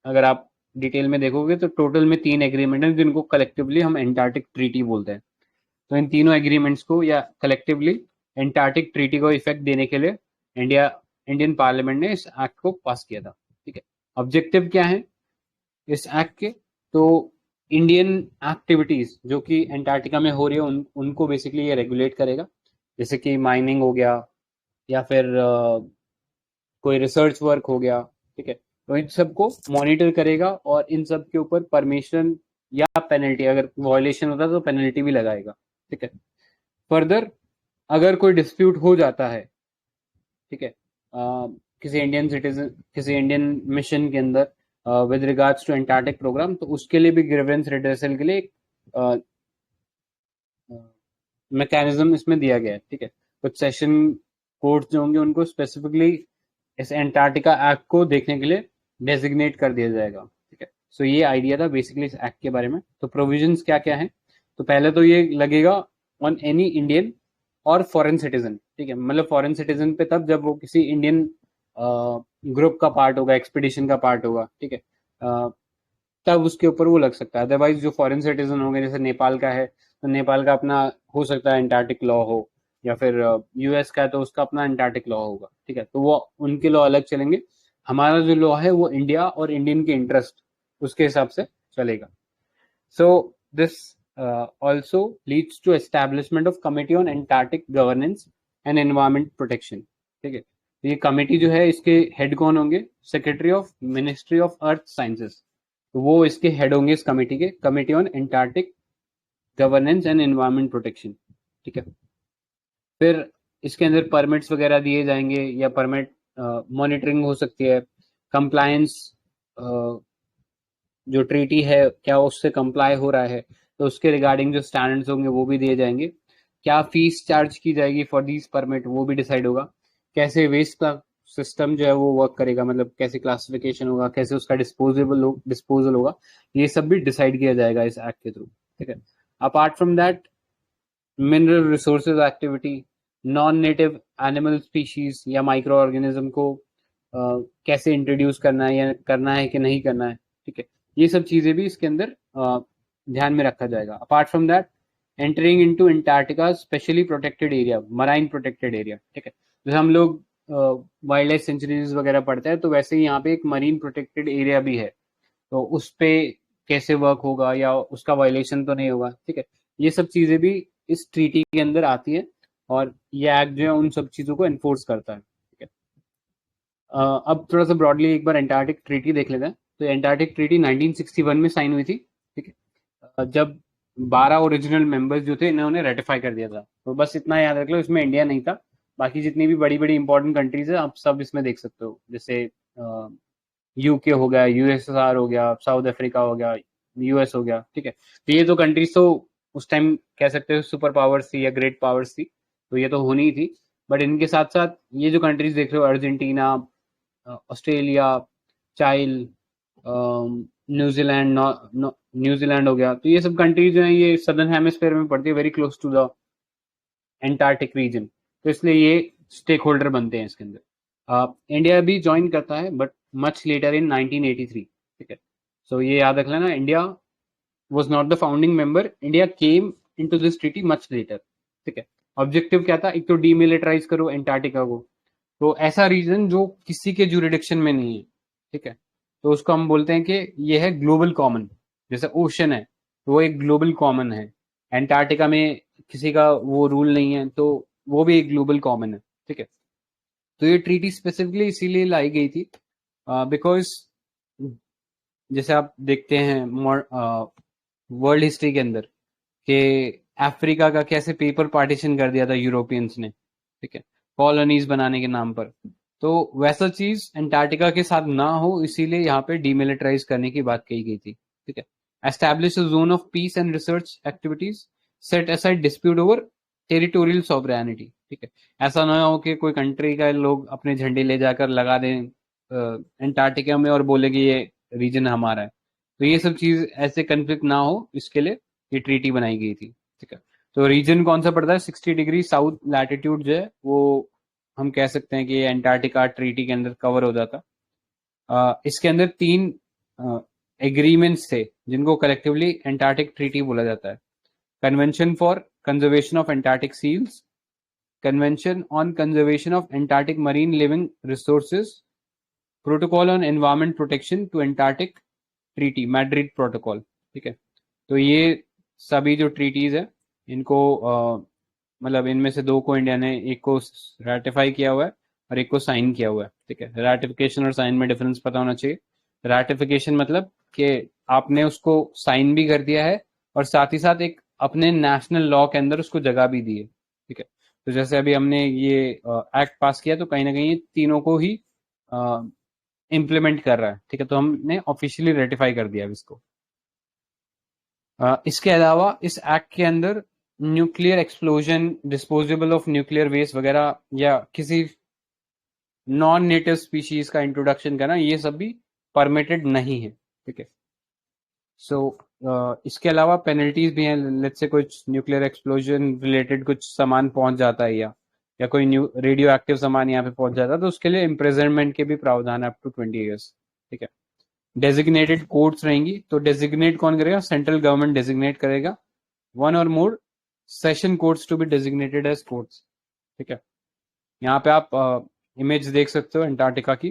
अगर आप डिटेल में देखोगे तो टोटल में 3 एग्रीमेंट हैं जिनको कलेक्टिवली हम एंटार्क्टिक ट्रीटी बोलते हैं। तो इन तीनों एग्रीमेंट्स को या कलेक्टिवली एंटार्क्टिक ट्रीटी को इफेक्ट देने के लिए इंडियन पार्लियामेंट ने इस एक्ट को पास किया था। ठीक है, ऑब्जेक्टिव क्या है इस एक्ट के? तो इंडियन एक्टिविटीज जो कि एंटार्क्टिका में हो रही है उनको बेसिकली ये रेगुलेट करेगा, जैसे कि माइनिंग हो गया या फिर कोई रिसर्च वर्क हो गया। ठीक है, तो इन सबको मॉनिटर करेगा और इन सब के ऊपर परमिशन या पेनल्टी, अगर वॉयलेशन होता है तो पेनल्टी भी लगाएगा। ठीक है, फर्दर अगर कोई डिस्प्यूट हो जाता है, ठीक है, किसी इंडियन सिटीजन, किसी इंडियन मिशन के अंदर with regards to Antarctic program, तो उसके लिए भी ग्रीवेंस रिड्रेसल के लिए एक मैकेनिज्म इसमें दिया गया है। ठीक है, कुछ सेशन कोर्ट्स जो होंगे उनको स्पेसिफिकली इस एंटार्क्टिका एक्ट को देखने के लिए डेजिग्नेट कर दिया जाएगा। ठीक है, सो ये आइडिया था बेसिकली इस एक्ट के बारे में। तो प्रोविजंस क्या क्या है? तो पहले तो ये लगेगा ऑन एनी इंडियन और फॉरेन सिटीजन। ठीक है, मतलब फॉरेन सिटीजन पे तब जब वो किसी इंडियन ग्रुप का पार्ट होगा, एक्सपीडिशन का पार्ट होगा। ठीक है, तब उसके ऊपर वो लग सकता है। अदरवाइज जो फॉरेन सिटीजन होंगे, जैसे नेपाल का है तो नेपाल का अपना हो सकता है एंटार्क्टिक लॉ हो, या फिर यूएस का है तो उसका अपना एंटार्क्टिक लॉ होगा। ठीक है, तो वो उनके लॉ अलग चलेंगे। हमारा जो लॉ है वो इंडिया और इंडियन के इंटरेस्ट उसके हिसाब से चलेगा। So this also leads to establishment of committee on Antarctic governance and environment protection। ठीक है, तो ये कमेटी जो है इसके हेड कौन होंगे? Secretary of ministry of earth sciences, तो वो इसके हेड होंगे इस कमेटी के, committee on Antarctic governance and environment protection. ठीक है, फिर इसके अंदर परमिट्स वगैरह दिए जाएंगे या परमिट मॉनिटरिंग हो सकती है, कंप्लायंस जो ट्रीटी है क्या उससे कंप्लाई हो रहा है, तो उसके रिगार्डिंग जो स्टैंडर्ड्स होंगे वो भी दिए जाएंगे। क्या फीस चार्ज की जाएगी फॉर दीज परमिट वो भी डिसाइड होगा। कैसे वेस्ट का सिस्टम जो है वो वर्क करेगा, मतलब कैसे क्लासिफिकेशन होगा, कैसे उसका डिस्पोजल होगा, ये सब भी डिसाइड किया जाएगा इस एक्ट के थ्रू। ठीक है, apart from that mineral resources activity, non native animal species या माइक्रो ऑर्गेनिज्म को कैसे इंट्रोड्यूस करना है या करना है कि नहीं करना है। ठीक है, ये सब चीजें भी इसके अंदर ध्यान में रखा जाएगा। Apart from that entering into Antarctica specially protected area, marine protected area. ठीक है, जैसे हम लोग वाइल्ड लाइफ सेंचुरीज वगैरह पढ़ते हैं तो वैसे ही यहाँ पे एक मरीन प्रोटेक्टेड एरिया भी है, तो उस पे कैसे वर्क होगा या उसका वायलेशन तो नहीं होगा। ठीक है, ये सब चीजें भी इस ट्रीटी के अंदर आती है और ये एक्ट जो है उन सब चीजों को एनफोर्स करता है। ठीक है, अब थोड़ा सा ब्रॉडली एक बार एंटार्क्टिक ट्रीटी देख लेते हैं। तो एंटार्क्टिक ट्रीटी 1961 में साइन हुई थी। ठीक है, जब 12 ओरिजिनल मेंबर्स जो थे इन्होंने रेटिफाई कर दिया था। तो बस इतना याद रख लो, इसमें इंडिया नहीं था, बाकी जितनी भी बड़ी बड़ी इंपॉर्टेंट कंट्रीज है आप सब इसमें देख सकते हो, जैसे यूके हो गया, यूएसएसआर हो गया, साउथ अफ्रीका हो गया, यूएस हो गया। ठीक है, तो ये तो कंट्रीज तो उस टाइम कह सकते हो सुपर पावर्स थी या ग्रेट पावर्स थी, तो ये तो होनी ही थी। बट इनके साथ साथ ये जो कंट्रीज देख रहे हो, अर्जेंटीना, ऑस्ट्रेलिया, चाइल, न्यूजीलैंड, न्यूजीलैंड हो गया, तो ये सब कंट्रीज जो है ये सदर्न हेमिस्फीयर में पड़ती है, very close to the Antarctic region, तो इसलिए ये स्टेक होल्डर बनते हैं इसके अंदर। इंडिया भी ज्वाइन करता है बट मच लेटर इन 1983। ठीक है, सो ये याद रख लेना, India was not the founding member, India came into this treaty much later। ठीक है, ऑब्जेक्टिव क्या था? एक तो डीमिलिटराइज करो एंटार्क्टिका को, तो ऐसा रीजन जो किसी के जुरिडिक्शन में नहीं है। ठीक है, तो उसको हम बोलते हैं कि ये है ग्लोबल कॉमन। जैसे ओशन है तो वो एक ग्लोबल कॉमन है, एंटार्क्टिका में किसी का वो रूल नहीं है तो वो भी एक ग्लोबल कॉमन है। ठीक है, तो ये ट्रीटी स्पेसिफिकली इसीलिए लाई गई थी बिकॉज जैसे आप देखते हैं वर्ल्ड हिस्ट्री के अंदर कि अफ्रीका का कैसे पेपर पार्टीशन कर दिया था यूरोपियंस ने। ठीक है, कॉलोनीज बनाने के नाम पर, तो वैसा चीज एंटार्क्टिका के साथ ना हो इसीलिए यहाँ पे डीमिलिटराइज करने की बात कही गई थी। ठीक है, establish a zone of peace and research activities, set aside dispute over territorial sovereignty. ठीक है, ऐसा ना हो कि कोई कंट्री का लोग अपने झंडे ले जाकर लगा दें एंटार्क्टिका में और बोले कि ये रीजन हमारा है। तो ये सब चीज ऐसे कन्फ्लिक्ट ना हो, इसके लिए ये ट्रीटी बनाई गई थी। ठीक है, तो रीजन कौन सा पड़ता है? 60 डिग्री साउथ लैटिट्यूड जो है वो हम कह सकते हैं कि ये एंटार्क्टिका ट्रीटी के अंदर कवर हो जाता। इसके अंदर 3 एग्रीमेंट्स थे जिनको कलेक्टिवली एंटार्क्टिक ट्रीटी बोला जाता है। Convention for conservation of Antarctic seals, convention on conservation of Antarctic marine living resources, protocol on environment protection to Antarctic treaty, Madrid protocol. ठीक है, तो ये सभी जो ट्रीटीज है इनको मतलब इनमें से 2 को इंडिया ने, एक को रेटिफाई किया हुआ है और एक को साइन किया हुआ है। ठीक है, रेटिफिकेशन और साइन में डिफरेंस पता होना चाहिए। रेटिफिकेशन मतलब कि आपने उसको साइन भी कर दिया है और साथ ही साथ एक अपने नेशनल लॉ के अंदर उसको जगह भी दी है। ठीक है, तो जैसे अभी हमने ये एक्ट पास किया तो कहीं ना कहीं ये तीनों को ही इम्प्लीमेंट कर रहा है। ठीक है, तो हमने ऑफिशियली रेटिफाई कर दिया इसको। इसके अलावा इस एक्ट के अंदर nuclear explosion, disposable of nuclear waste वगैरह या किसी नॉन नेटिव स्पीशीज का इंट्रोडक्शन करना, ये सब भी परमिटेड नहीं है। ठीक है, सो इसके अलावा पेनल्टीज भी हैं। लेट्स से कुछ न्यूक्लियर एक्सप्लोजन रिलेटेड कुछ सामान पहुंच जाता है या कोई न्यू रेडियो एक्टिव सामान यहाँ पे पहुंच जाता है तो उसके लिए इम्प्रिजनमेंट के भी प्रावधान है अप टू 20 ईयर्स। ठीक है, डेजिग्नेटेड कोर्ट्स रहेंगी। तो डेजिग्नेट कौन करेगा? सेंट्रल गवर्नमेंट डेजिग्नेट करेगा। 1 और more session courts to be designated as courts. ठीक है, यहाँ पे आप इमेज देख सकते हो एंटार्क्टिका की,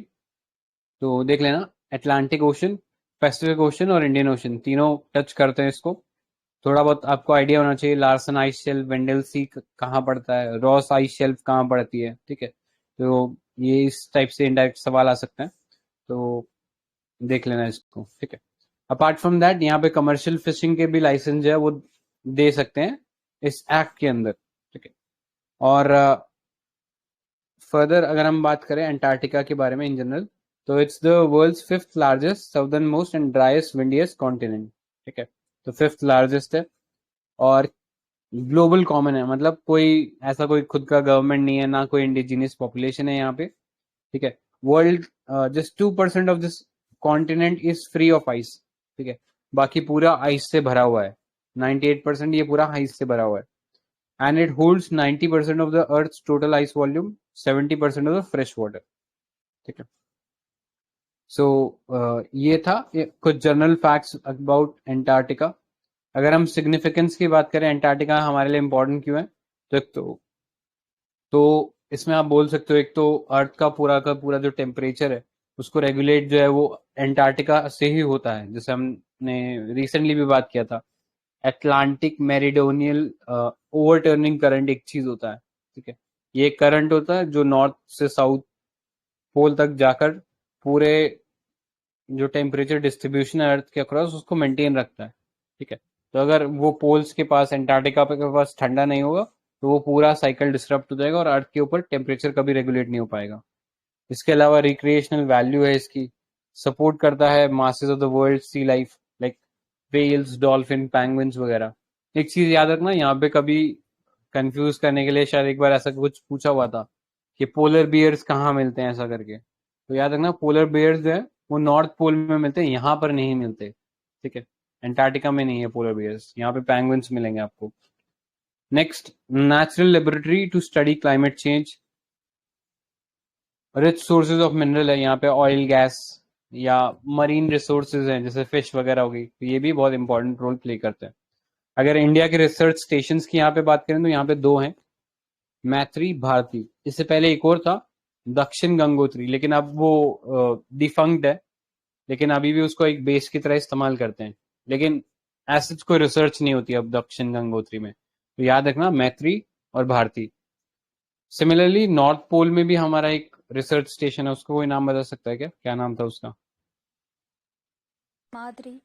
तो देख लेना। अटलांटिक ओशन, पैसिफिक ओशन और इंडियन ओशन तीनों टच करते हैं इसको। थोड़ा बहुत आपको आइडिया होना चाहिए लार्सन आइस शेल्फ, वेंडल सी कहाँ पड़ता है, रॉस आइस शेल्फ कहाँ पड़ती है। ठीक है, तो ये इस टाइप से इनडायरेक्ट सवाल आ सकते हैं, तो देख लेना इसको। ठीक है, अपार्ट फ्रॉम दैट यहाँ पे कमर्शियल फिशिंग के भी लाइसेंस जो है वो दे सकते हैं इस एक्ट के अंदर। ठीक है, और फर्दर अगर हम बात करें अंटार्कटिका के बारे में इन जनरल, तो it's the world's 5th largest, southernmost and driest windiest continent. ठीक है, तो 5th लार्जेस्ट है और ग्लोबल कॉमन है, मतलब कोई ऐसा कोई खुद का गवर्नमेंट नहीं है, ना कोई इंडिजिनियस पॉपुलेशन है यहाँ पे। ठीक है, world just 2% of this continent is free of ice. ठीक है, बाकी पूरा आइस से भरा हुआ है। 98% ये पूरा आइस से भरा हुआ है। And it holds 90% of the earth total ice volume, 70% of the fresh water. ठीक है, सो ये था कुछ जनरल फैक्ट्स अबाउट एंटार्क्टिका। अगर हम सिग्निफिकेंस की बात करें एंटार्क्टिका हमारे लिए इम्पोर्टेंट क्यों है, तो एक तो इसमें आप बोल सकते हो, एक तो अर्थ का पूरा जो टेम्परेचर है उसको रेगुलेट जो है वो एंटार्क्टिका से ही होता है। जैसे हमने रिसेंटली भी बात किया था, अटलांटिक मेरिडोनियल ओवरटर्निंग करंट एक चीज होता है। ठीक है, ये करंट होता है जो नॉर्थ से साउथ पोल तक जाकर पूरे जो टेम्परेचर डिस्ट्रीब्यूशन है अर्थ के अक्रॉस उसको मेंटेन रखता है। ठीक है, तो अगर वो पोल्स के पास, एंटार्क्टिका के पास ठंडा नहीं होगा तो वो पूरा साइकिल डिस्टर्ब हो जाएगा और अर्थ के ऊपर टेम्परेचर कभी रेगुलेट नहीं हो पाएगा। इसके अलावा रिक्रिएशनल वैल्यू है इसकी, सपोर्ट करता है masses of the world sea life like whales, dolphin, penguins वगैरह। एक चीज याद रखना, यहाँ पे कभी कंफ्यूज करने के लिए शायद एक बार ऐसा कुछ पूछा हुआ था कि पोलर बियर्स कहाँ मिलते हैं ऐसा करके, तो याद रखना पोलर बियर्स जो है वो नॉर्थ पोल में मिलते हैं, यहाँ पर नहीं मिलते। ठीक है, एंटार्क्टिका में नहीं है पोलर बियर्स, यहाँ पे पैंगुइन्स मिलेंगे आपको। Next, natural laboratory to study climate change. Rich sources of mineral है यहाँ पे, ऑयल, गैस या मरीन रिसोर्सेज हैं जैसे फिश वगैरह होगी, तो ये भी बहुत इंपॉर्टेंट रोल प्ले करते हैं। अगर इंडिया के रिसर्च स्टेशन की यहाँ पे बात करें तो यहाँ पे 2 हैं, मैत्री, भारती। इससे पहले एक और था दक्षिण गंगोत्री, लेकिन अब वो डिफंक्ट है, लेकिन अभी भी उसको एक बेस की तरह इस्तेमाल करते हैं, लेकिन ऐसे कोई रिसर्च नहीं होती अब दक्षिण गंगोत्री में। तो याद रखना मैत्री और भारती। सिमिलरली नॉर्थ पोल में भी हमारा एक रिसर्च स्टेशन है, उसको कोई नाम बता सकता है क्या? क्या नाम था उसका? माधुरी।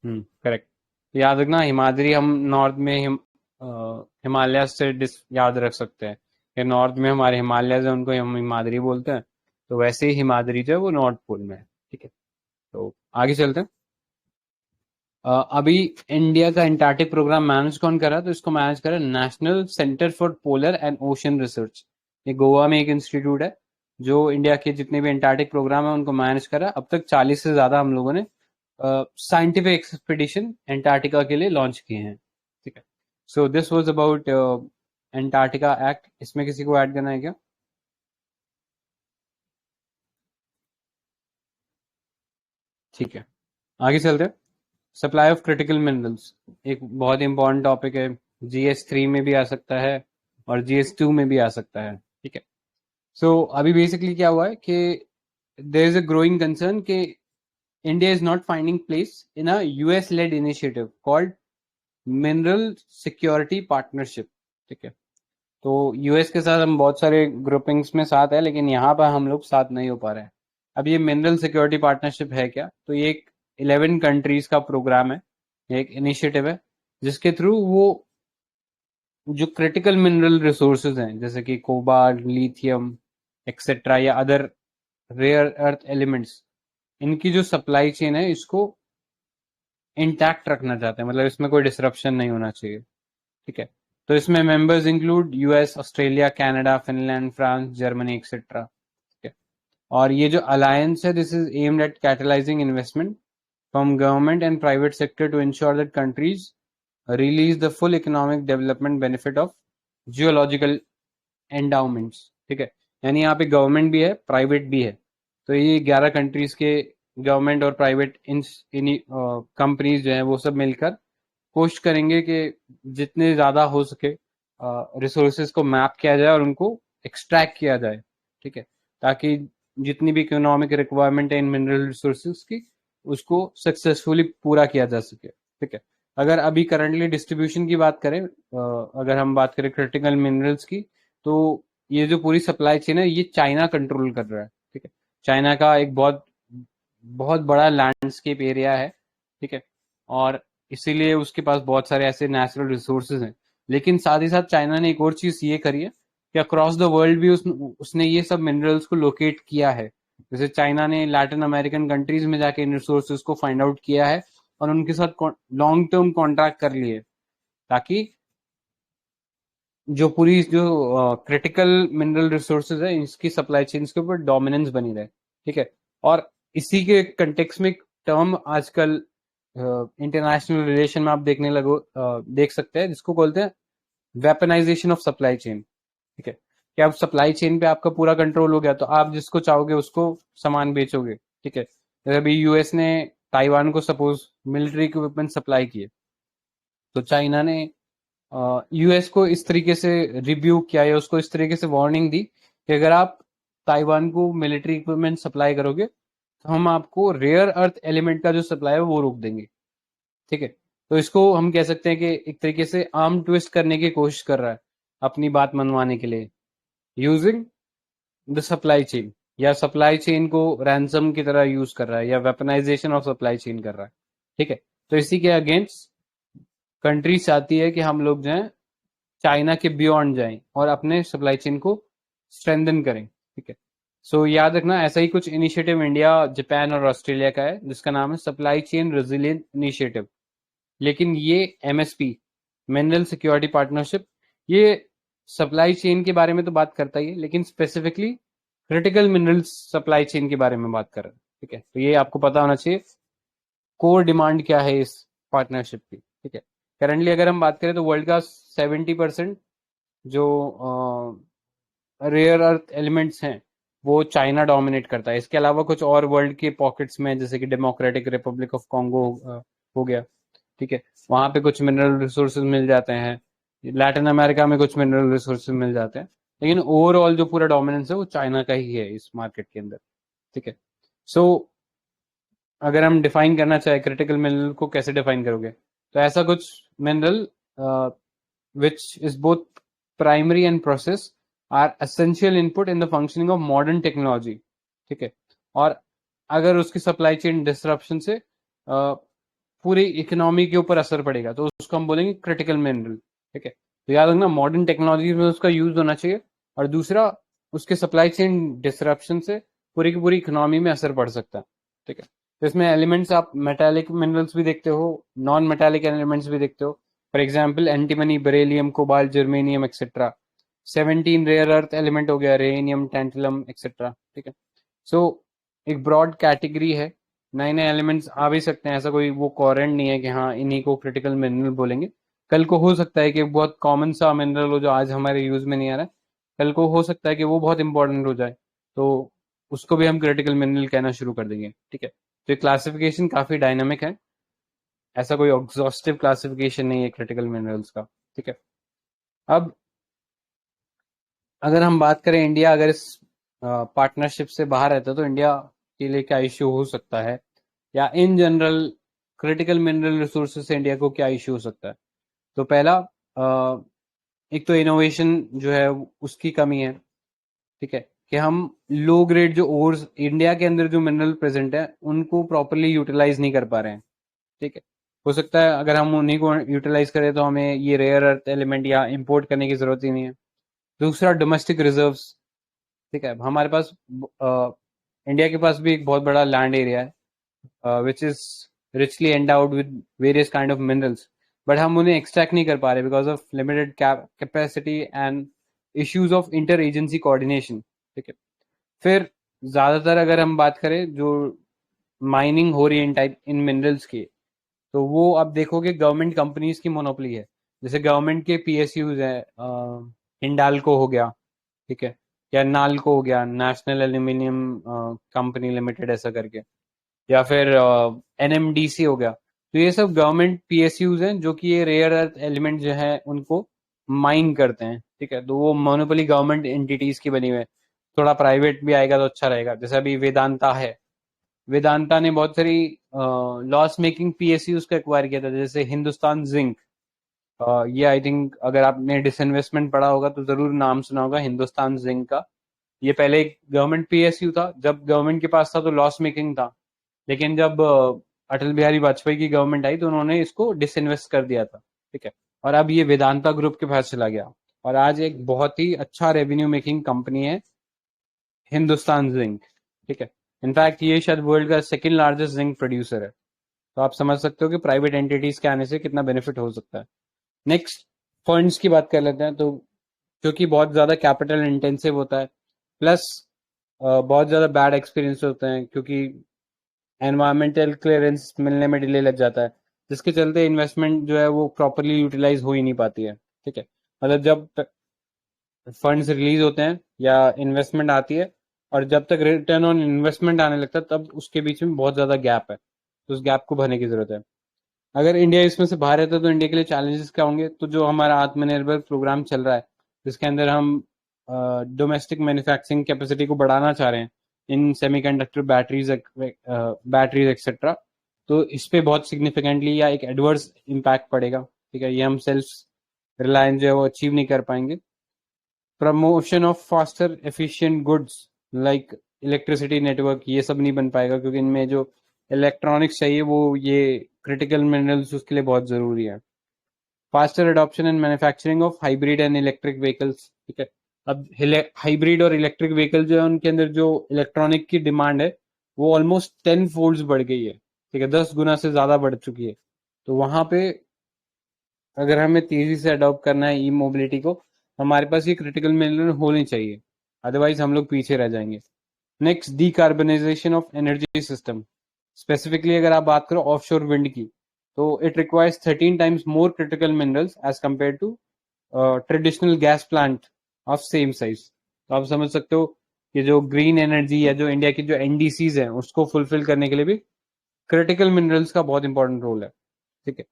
करेक्ट। तो याद रखना हिमाद्री हम नॉर्थ में हिमालय से याद रख सकते हैं कि नॉर्थ में हमारे हिमालय है उनको हम हिमाद्री बोलते हैं, तो वैसे ही हिमाद्री जो है वो नॉर्थ पोल में है। ठीक है, तो आगे चलते हैं। अभी इंडिया का एंटार्क्टिक प्रोग्राम मैनेज कौन कर रहा है? तो इसको मैनेज कर रहा है national centre for polar and ocean research. ये गोवा में एक इंस्टीट्यूट है जो इंडिया के जितने भी एंटार्क्टिक प्रोग्राम है उनको मैनेज करा। अब तक 40 से ज्यादा हम लोगों ने साइंटिफिक एक्सपीडिशन एंटार्क्टिका के लिए लॉन्च किए हैं। ठीक है, सो this was about Antarctica act. इसमें किसी को ऐड करना है क्या? ठीक है, आगे चलते हैं। सप्लाई ऑफ क्रिटिकल मिनरल्स एक बहुत इंपॉर्टेंट टॉपिक है। GS3 में भी आ सकता है और GS2 में भी आ सकता है। ठीक है, सो अभी बेसिकली क्या हुआ है कि there is a growing concern कि India is not finding place in a US led initiative called mineral security partnership. ठीक है, तो US के साथ हम बहुत सारे ग्रुपिंग्स में साथ है, लेकिन यहाँ पर हम लोग साथ नहीं हो पा रहे हैं। अब ये मिनरल सिक्योरिटी पार्टनरशिप है क्या? तो ये एक 11 कंट्रीज का प्रोग्राम है, एक इनिशिएटिव है जिसके थ्रू वो जो क्रिटिकल मिनरल रिसोर्सेज हैं जैसे कि कोबाल्ट, लिथियम एक्सेट्रा या अदर रेयर अर्थ एलिमेंट्स, इनकी जो सप्लाई चेन है इसको इंटैक्ट रखना चाहते हैं, मतलब इसमें कोई डिसरप्शन नहीं होना चाहिए। ठीक है, तो इसमें members include US, Australia, Canada, Finland, France, Germany etcetera. ठीक है, और ये जो अलायंस है this is aimed at catalysing investment from government and private sector to ensure that countries release the full economic development benefit of geological endowments. ठीक है, यानी यहाँ पे गवर्नमेंट भी है, प्राइवेट भी है। तो ये 11 कंट्रीज के गवर्नमेंट और प्राइवेट इन कंपनीज जो है वो सब मिलकर कोशिश करेंगे कि जितने ज़्यादा हो सके रिसोर्सेज को मैप किया जाए और उनको एक्सट्रैक्ट किया जाए। ठीक है, ताकि जितनी भी इकोनॉमिक रिक्वायरमेंट है इन मिनरल रिसोर्सेज की उसको सक्सेसफुली पूरा किया जा सके। ठीक है, अगर अभी करंटली डिस्ट्रीब्यूशन की बात करें, अगर हम बात करें क्रिटिकल मिनरल्स की, तो ये जो पूरी सप्लाई चेन है ये चाइना कंट्रोल कर रहा है। ठीक है, चाइना का एक बहुत बहुत बड़ा लैंडस्केप एरिया है। ठीक है, और इसीलिए उसके पास बहुत सारे ऐसे नेचुरल रिसोर्सेज हैं। लेकिन साथ ही साथ चाइना ने एक और चीज ये करी है कि अक्रॉस द वर्ल्ड भी उसने ये सब मिनरल्स को लोकेट किया है। जैसे चाइना ने लैटिन अमेरिकन कंट्रीज में जाके इन रिसोर्सेज को फाइंड आउट किया है और उनके साथ लॉन्ग टर्म कॉन्ट्रैक्ट कर लिए, ताकि जो पूरी जो क्रिटिकल मिनरल रिसोर्सेज है इसकी सप्लाई चेन्स के ऊपर डोमिनेंस बनी रहे। ठीक है, और इसी के कंटेक्स्ट में एक टर्म आजकल इंटरनेशनल रिलेशन में आप देख सकते हैं जिसको बोलते हैं वेपनाइजेशन ऑफ सप्लाई चेन। ठीक है, कि अब सप्लाई चेन पे आपका पूरा कंट्रोल हो गया तो आप जिसको चाहोगे उसको सामान बेचोगे। ठीक है, जैसे अभी US ने ताइवान को सपोज मिलिट्री इक्विपमेंट सप्लाई किए, तो चाइना ने US को इस तरीके से रिव्यू किया या उसको इस तरीके से वार्निंग दी कि अगर आप ताइवान को मिलिट्री इक्विपमेंट सप्लाई करोगे तो हम आपको रेयर अर्थ एलिमेंट का जो सप्लाई है वो रोक देंगे। ठीक है, तो इसको हम कह सकते हैं कि एक तरीके से आर्म ट्विस्ट करने की कोशिश कर रहा है अपनी बात मनवाने के लिए, यूजिंग द सप्लाई चेन, या सप्लाई चेन को रैंसम की तरह यूज कर रहा है या वेपनाइजेशन ऑफ सप्लाई चेन कर रहा है। ठीक है, तो इसी के अगेंस्ट कंट्री चाहती है कि हम लोग जो है चाइना के बियॉन्ड जाएं और अपने सप्लाई चेन को स्ट्रेंथन करें। ठीक है, सो याद रखना ऐसा ही कुछ इनिशिएटिव इंडिया, जापान और ऑस्ट्रेलिया का है जिसका नाम है सप्लाई चेन रेजिलिएंट इनिशिएटिव। लेकिन ये MSP मिनरल सिक्योरिटी पार्टनरशिप ये सप्लाई चेन के बारे में तो बात करता ही है, लेकिन specifically critical mineral supply chain के बारे में बात कर रहा है। ठीक है, तो ये आपको पता होना चाहिए कोर डिमांड क्या है इस पार्टनरशिप की। ठीक है, करंटली अगर हम बात करें तो वर्ल्ड का 70% जो रेयर अर्थ एलिमेंट्स हैं वो चाइना डोमिनेट करता है। इसके अलावा कुछ और वर्ल्ड के पॉकेट्स में जैसे कि डेमोक्रेटिक रिपब्लिक ऑफ कॉन्गो हो गया। ठीक है, वहां पे कुछ मिनरल रिसोर्सेज मिल जाते हैं, लैटिन अमेरिका में कुछ मिनरल रिसोर्सेज मिल जाते हैं, लेकिन ओवरऑल जो पूरा डोमिनेंस है वो चाइना का ही है इस मार्केट के अंदर। ठीक है, सो अगर हम डिफाइन करना चाहे क्रिटिकल मिनरल को कैसे डिफाइन करोगे, तो ऐसा कुछ mineral which is both primary and process are essential input in the functioning of modern technology. ठीक है, और अगर उसकी सप्लाई चेन डिसरप्शन से पूरी इकोनॉमी के ऊपर असर पड़ेगा तो उसको हम बोलेंगे क्रिटिकल मिनरल। ठीक है, तो याद रखना मॉडर्न टेक्नोलॉजी में उसका यूज होना चाहिए, और दूसरा उसके सप्लाई चेन डिसरप्शन से पूरी की पूरी इकोनॉमी में असर पड़ सकता है। ठीक है, तो इसमें एलिमेंट्स आप मेटालिक मिनरल्स भी देखते हो, नॉन मेटालिक एलिमेंट्स भी देखते हो। For example antimony, beryllium, cobalt, germanium etcetera. 17 rare earth element हो गया, रेनियम, टैंटलम एक्सेट्रा, ठीक है। सो एक ब्रॉड कैटेगरी है, नए नए एलिमेंट्स आ भी सकते हैं, ऐसा कोई वो कॉरेंट नहीं है कि हाँ इन्हीं को क्रिटिकल मिनरल बोलेंगे। कल को हो सकता है कि बहुत कॉमन सा मिनरल हो जो आज हमारे यूज में नहीं आ रहा है, कल को हो सकता है कि वो बहुत इंपॉर्टेंट हो जाए, तो उसको भी हम क्रिटिकल मिनरल कहना शुरू कर देंगे, ठीक है। तो ये क्लासिफिकेशन काफी डायनामिक है, ऐसा कोई एग्जॉस्टिव क्लासिफिकेशन नहीं है क्रिटिकल मिनरल्स का, ठीक है। अब अगर हम बात करें इंडिया अगर इस पार्टनरशिप से बाहर रहता है तो इंडिया के लिए क्या इश्यू हो सकता है, या in general critical mineral resources से इंडिया को क्या इश्यू हो सकता है। तो पहला एक तो इनोवेशन जो है उसकी कमी है, ठीक है, कि हम लो ग्रेड जो ओर्स इंडिया के अंदर जो मिनरल प्रेजेंट है उनको प्रॉपरली यूटिलाइज नहीं कर पा रहे हैं, ठीक है। हो सकता है अगर हम उन्हीं को यूटिलाइज करें तो हमें ये रेयर अर्थ एलिमेंट या इंपोर्ट करने की जरूरत ही नहीं है। दूसरा डोमेस्टिक रिजर्व्स, ठीक है, हमारे पास इंडिया के पास भी एक बहुत बड़ा लैंड एरिया है which is richly endowed with various kind of minerals, but हम उन्हें एक्सट्रैक्ट नहीं कर पा रहे because of limited capacity and issues of inter agency coordination, ठीक है। फिर ज्यादातर अगर हम बात करें जो माइनिंग हो रही है इन टाइप इन मिनरल्स की, तो वो आप देखोगे गवर्नमेंट कंपनीज की मोनोपोली है। जैसे गवर्नमेंट के पीएसयूज है, हिंडाल्को हो गया, ठीक है, या नाल्को हो गया, नेशनल एल्यूमिनियम कंपनी लिमिटेड ऐसा करके, या फिर एनएमडीसी हो गया। तो ये सब गवर्नमेंट पीएसयूज हैं जो कि ये रेयर अर्थ एलिमेंट जो है उनको माइन करते हैं, ठीक है। तो वो मोनोपोली गवर्नमेंट एंटिटीज की बनी हुई है, थोड़ा प्राइवेट भी आएगा तो अच्छा रहेगा। जैसे अभी वेदांता है, वेदांता ने बहुत सारी लॉस मेकिंग पीएसयूज को एक्वायर किया था, जैसे हिंदुस्तान जिंक। ये आई थिंक अगर आपने डिसइन्वेस्टमेंट पढ़ा होगा तो जरूर नाम सुना होगा हिंदुस्तान जिंक का। ये पहले एक गवर्नमेंट पीएसयू था, जब गवर्नमेंट के पास था तो लॉस मेकिंग था, लेकिन जब अटल बिहारी वाजपेयी की गवर्नमेंट आई तो उन्होंने इसको डिसइन्वेस्ट कर दिया था, ठीक है। और अब ये वेदांता ग्रुप के पास चला गया और आज एक बहुत ही अच्छा रेवेन्यू मेकिंग कंपनी है हिंदुस्तान जिंक, ठीक है। इनफैक्ट ये शायद वर्ल्ड का सेकंड लार्जेस्ट जिंक प्रोड्यूसर है। तो आप समझ सकते हो कि प्राइवेट एंटिटीज के आने से कितना बेनिफिट हो सकता है। नेक्स्ट फंड्स की बात कर लेते हैं, तो क्योंकि बहुत ज्यादा कैपिटल इंटेंसिव होता है, प्लस बहुत ज्यादा बैड एक्सपीरियंस होते हैं, क्योंकि एनवायरमेंटल क्लियरेंस मिलने में डिले लग जाता है, जिसके चलते इन्वेस्टमेंट जो है वो प्रॉपरली यूटिलाइज हो ही नहीं पाती है, ठीक है। मतलब जब फंड्स रिलीज होते हैं या इन्वेस्टमेंट आती है और जब तक रिटर्न ऑन इन्वेस्टमेंट आने लगता है तब उसके बीच में बहुत ज्यादा गैप है, तो उस गैप को भरने की जरूरत है। अगर इंडिया इसमें से बाहर रहता है तो इंडिया के लिए चैलेंजेस क्या होंगे, तो जो हमारा आत्मनिर्भर प्रोग्राम चल रहा है जिसके अंदर हम डोमेस्टिक मैन्युफैक्चरिंग कैपेसिटी को बढ़ाना चाह रहे हैं इन सेमीकंडक्टर बैटरीज एक्सेट्रा, तो इस पे बहुत सिग्निफिकेंटली या एक एडवर्स इम्पैक्ट पड़ेगा, ठीक है। ये हम सेल्फ रिलायंस जो है वो अचीव नहीं कर पाएंगे। Promotion of faster efficient goods like electricity network, ये सब नहीं बन पाएगा क्योंकि इनमें जो इलेक्ट्रॉनिक्स चाहिए वो ये क्रिटिकल मिनरल्स उसके लिए बहुत जरूरी है। Faster adoption and manufacturing of hybrid and electric vehicles, ठीक है। अब हाइब्रिड और इलेक्ट्रिक व्हीकल जो है उनके अंदर जो इलेक्ट्रॉनिक की डिमांड है वो ऑलमोस्ट 10 फोल्ड्स बढ़ गई है, ठीक है, 10 गुना से ज्यादा बढ़ चुकी है। तो वहां पे अगर हमें तेजी से अडॉप्ट करना है ई मोबिलिटी को, हमारे पास ये क्रिटिकल मिनरल होने चाहिए, अदरवाइज हम लोग पीछे रह जाएंगे। Next, decarbonisation of energy system. Specifically अगर आप बात करो ऑफशोर विंड की, तो it requires 13 times more critical minerals as compare to traditional gas plant of same size. तो आप समझ सकते हो कि जो ग्रीन एनर्जी या जो इंडिया की जो एनडीसीज है उसको फुलफिल करने के लिए भी क्रिटिकल मिनरल्स का बहुत इंपॉर्टेंट रोल है, ठीक है।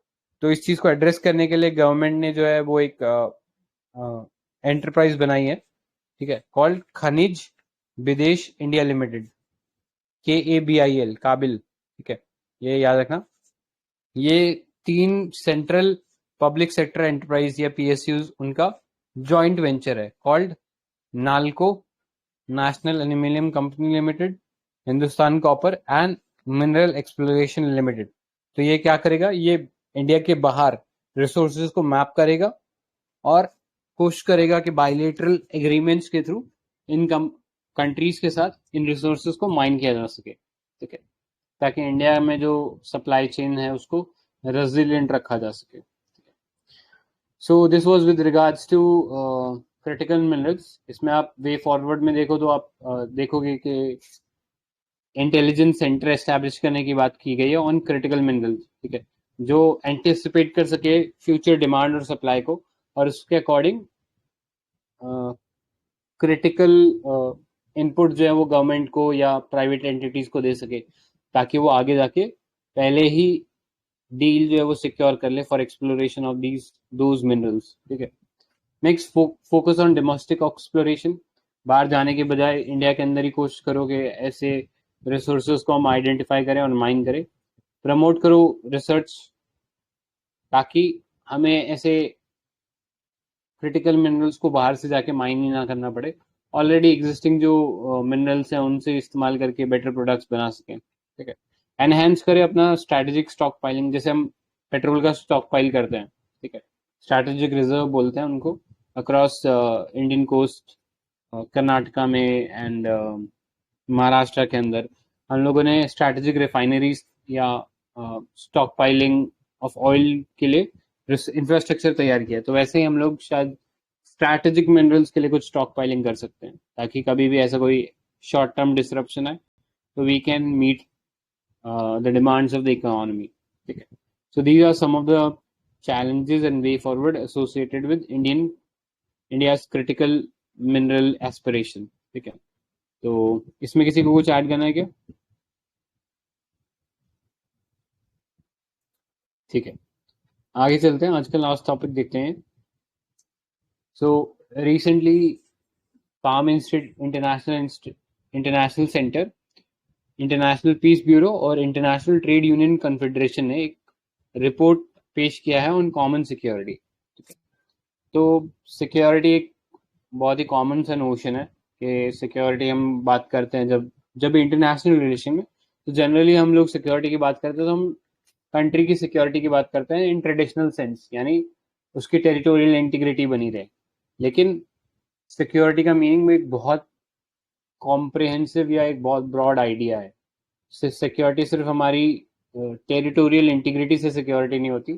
तो इस चीज को एड्रेस करने के लिए गवर्नमेंट ने जो है वो एक एंटरप्राइज बनाई है, ठीक है, कॉल्ड खनिज विदेश इंडिया लिमिटेड, KABIL, काबिल, ठीक है। ये याद रखना, ये 3 सेंट्रल पब्लिक सेक्टर एंटरप्राइज या पीएसयूज उनका जॉइंट वेंचर है called NALCO, national aluminium company limited, Hindustan copper and mineral exploration limited. तो ये क्या करेगा, ये इंडिया के बाहर रिसोर्सेज को मैप करेगा और कोशिश करेगा कि बायलेटरल एग्रीमेंट्स के थ्रू इन कंट्रीज के साथ इन रिसोर्सेज को माइन किया जा सके, ठीक है, ताकि इंडिया में जो सप्लाई चेन है उसको रेजिलिएंट रखा जा सके। So this was with regards to critical minerals, इसमें आप वे फॉरवर्ड में देखो तो आप देखोगे कि इंटेलिजेंस सेंटर एस्टैब्लिश करने की बात की गई है ऑन क्रिटिकल मिनरल्स, ठीक है, जो एंटिसिपेट कर सके फ्यूचर डिमांड और सप्लाई को, और उसके अकॉर्डिंग क्रिटिकल इनपुट जो है वो गवर्नमेंट को या प्राइवेट एंटिटीज को दे सके, ताकि वो आगे जाके पहले ही डील जो है वो सिक्योर कर ले for exploration of these those minerals, ठीक है। Next, focus on domestic exploration. बाहर जाने के बजाय इंडिया के अंदर ही कोशिश करो कि ऐसे रिसोर्सेज को हम आइडेंटिफाई करें और माइन करें। प्रमोट करो रिसर्च, ताकि हमें ऐसे क्रिटिकल मिनरल्स को बाहर से जाके माइन ही ना करना पड़े, ऑलरेडी एग्जिस्टिंग जो मिनरल्स हैं उनसे इस्तेमाल करके बेटर प्रोडक्ट्स बना सकें, ठीक है। एनहेंस करें अपना स्ट्रैटेजिक स्टॉक पाइलिंग, जैसे हम पेट्रोल का स्टॉक पाइल करते हैं, ठीक है, स्ट्रैटेजिक रिजर्व बोलते हैं उनको, अक्रॉस इंडियन कोस्ट, कर्नाटका में एंड महाराष्ट्र के अंदर हम लोगों ने स्ट्रैटेजिक रिफाइनरीज या स्टॉक पाइलिंग ऑफ ऑयल के लिए इंफ्रास्ट्रक्चर तैयार किया है। तो वैसे ही हम लोग शायद स्ट्रैटेजिक मिनरल्स के लिए कुछ स्टॉक पाइलिंग कर सकते हैं, ताकि कभी भी ऐसा कोई शॉर्ट टर्म डिसरप्शन है तो we can meet the demands of the economy, ठीक है। So these are some of the challenges and way forward associated with India's critical mineral aspiration, ठीक है। तो इसमें किसी को कुछ ऐड करना है क्या? ठीक है, आगे चलते हैं, आज का लास्ट टॉपिक देखते हैं। So recently Palme international centre, international peace bureau और इंटरनेशनल ट्रेड यूनियन कन्फेडरेशन ने एक रिपोर्ट पेश किया है ऑन कॉमन सिक्योरिटी। तो सिक्योरिटी एक बहुत ही कॉमन सा नोशन है कि सिक्योरिटी हम बात करते हैं जब जब इंटरनेशनल रिलेशन में, तो जनरली हम लोग सिक्योरिटी की बात करते हैं तो हम कंट्री की सिक्योरिटी की बात करते हैं इन ट्रेडिशनल सेंस, यानी उसकी टेरिटोरियल इंटीग्रिटी बनी रहे। लेकिन सिक्योरिटी का मीनिंग में एक बहुत कॉम्प्रिहेंसिव या एक बहुत ब्रॉड आइडिया है। सिक्योरिटी सिर्फ हमारी टेरिटोरियल इंटीग्रिटी से सिक्योरिटी नहीं होती,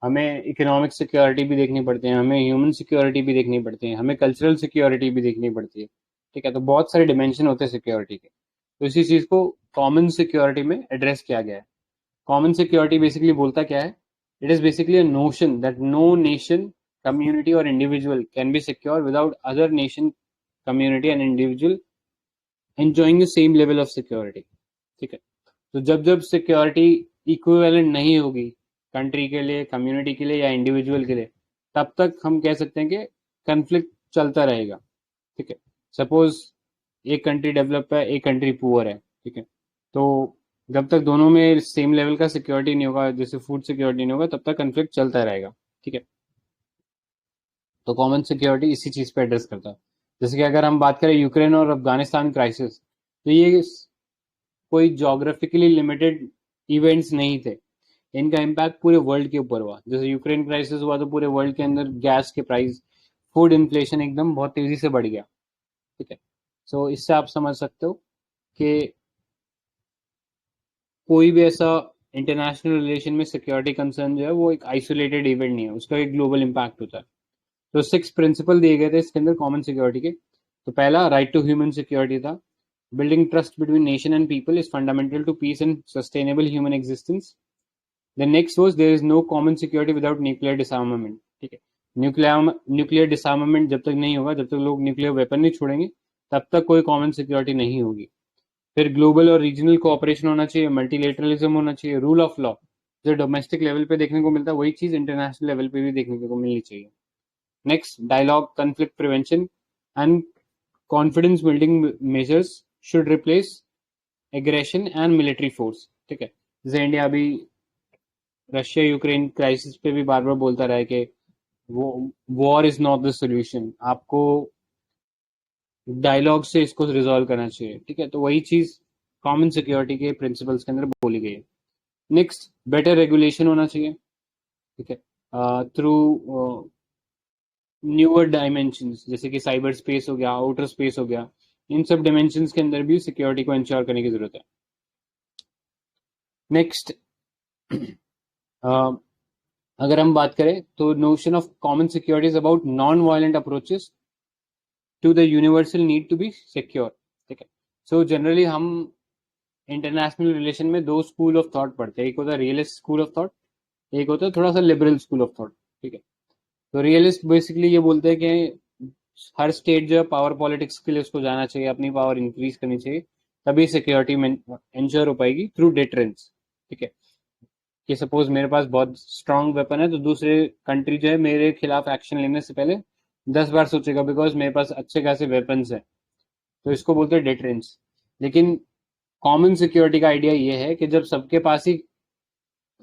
हमें इकोनॉमिक सिक्योरिटी भी देखनी पड़ती है, हमें ह्यूमन सिक्योरिटी भी देखनी पड़ती है, हमें कल्चरल सिक्योरिटी भी देखनी पड़ती है, ठीक है। तो बहुत सारे डिमेंशन होते हैं सिक्योरिटी के, तो इसी चीज़ को कॉमन सिक्योरिटी में एड्रेस किया गया है। कॉमन सिक्योरिटी बेसिकली बोलता क्या है? It is basically a notion that no nation, community और individual can be secure without other nation, community and individual enjoying the same level of security, ठीक है। तो जब जब सिक्योरिटी इक्विवेलेंट नहीं होगी कंट्री के लिए, कम्युनिटी के लिए या इंडिविजुअल के लिए, तब तक हम कह सकते हैं कि कन्फ्लिक्ट चलता रहेगा, ठीक है। सपोज एक कंट्री डेवलप है, एक कंट्री पुअर है, ठीक है, तो जब तक दोनों में सेम लेवल का सिक्योरिटी नहीं होगा, जैसे फूड सिक्योरिटी नहीं होगा, तब तक कन्फ्लिक्ट चलता रहेगा, ठीक है। तो कॉमन सिक्योरिटी इसी चीज पे एड्रेस करता है। जैसे कि अगर हम बात करें यूक्रेन और अफगानिस्तान क्राइसिस, तो ये कोई जोग्राफिकली लिमिटेड इवेंट्स नहीं थे, इनका इम्पैक्ट पूरे वर्ल्ड के ऊपर हुआ। जैसे यूक्रेन क्राइसिस हुआ तो पूरे वर्ल्ड के अंदर गैस के प्राइस, फूड इन्फ्लेशन एकदम बहुत तेजी से बढ़ गया, ठीक है। सो इससे आप समझ सकते हो कि कोई भी ऐसा इंटरनेशनल रिलेशन में सिक्योरिटी कंसर्न जो है वो एक आइसोलेटेड इवेंट नहीं है, उसका एक ग्लोबल इम्पैक्ट होता है। तो 6 प्रिंसिपल दिए गए थे इसके अंदर कॉमन सिक्योरिटी के। तो पहला राइट टू ह्यूमन सिक्योरिटी था, building trust between nation and people is fundamental to peace and sustainable human existence. The next was there is no common security without nuclear disarmament, ठीक है। Nuclear डिसआर्मामेंट जब तक नहीं होगा, जब तक लोग न्यूक्लियर वेपन नहीं छोड़ेंगे, तब तक कोई कॉमन सिक्योरिटी नहीं होगी। फिर ग्लोबल और रीजनल कोऑपरेशन होना चाहिए, मल्टीलेटरलिज्म होना चाहिए, रूल ऑफ लॉ, जो डोमेस्टिक लेवल पे देखने को मिलता है वही चीज इंटरनेशनल लेवल पे भी देखने को मिलनी चाहिए। Next, dialogue, conflict prevention and confidence building measures should replace aggression and military force, ठीक है। जैसे इंडिया अभी रशिया यूक्रेन क्राइसिस पे भी बार बार बोलता रहा है कि वो war is not the solution, आपको डायलॉग से इसको रिजॉल्व करना चाहिए, ठीक है। तो वही चीज कॉमन सिक्योरिटी के प्रिंसिपल्स के अंदर बोली गई है। नेक्स्ट, बेटर रेगुलेशन होना चाहिए, ठीक है, थ्रू न्यूअर डायमेंशंस, जैसे कि साइबर स्पेस हो गया, आउटर स्पेस हो गया, इन सब डायमेंशंस के अंदर भी सिक्योरिटी को इंश्योर करने की जरूरत है। नेक्स्ट, अगर हम बात करें तो notion of common security is about non violent approaches to the universal need to be secure. ठीक है. So generally हम इंटरनेशनल रिलेशन में दो स्कूल ऑफ थॉट पढ़ते हैं. एक होता है रियलिस्ट स्कूल ऑफ थॉट, एक होता है थोड़ा सा लिबरल स्कूल ऑफ थॉट. ठीक है. तो रियलिस्ट बेसिकली ये बोलते हैं कि हर स्टेट जो है पावर पॉलिटिक्स के लिए उसको जाना चाहिए, अपनी पावर इंक्रीज करनी चाहिए, तभी सिक्योरिटी में इंश्योर हो पाएगी थ्रू डिटरेंस. ठीक है. कि सपोज मेरे पास बहुत स्ट्रांग वेपन है तो दूसरे कंट्री जो है मेरे खिलाफ एक्शन लेने से पहले 10 बार सोचेगा, बिकॉज मेरे पास अच्छे खासे वेपन्स है. तो इसको बोलते हैं डिटरेंस. लेकिन कॉमन सिक्योरिटी का आइडिया ये है कि जब सबके पास ही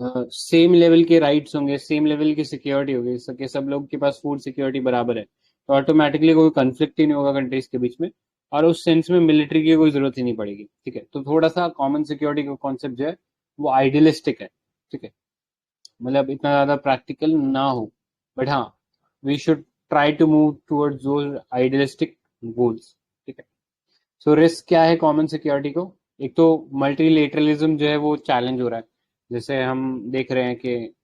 सेम लेवल के राइट्स होंगे, सेम लेवल की सिक्योरिटी होगी, सब लोग के पास फूड सिक्योरिटी बराबर है, तो ऑटोमेटिकली कोई कंफ्लिक्ट ही नहीं होगा कंट्रीज के बीच में, और उस सेंस में मिलिट्री की कोई जरूरत ही नहीं पड़ेगी. ठीक है. तो थोड़ा सा कॉमन सिक्योरिटी का कॉन्सेप्ट जो है वो आइडियलिस्टिक है. ठीक है. मतलब इतना ज्यादा प्रैक्टिकल ना हो, बट हाँ we should try to move towards those idealistic goals. ठीक है. सो रिस्क क्या है कॉमन सिक्योरिटी को? एक तो मल्टीलेटरलिज्म जो है वो चैलेंज हो रहा है. जैसे हम देख रहे हैं कि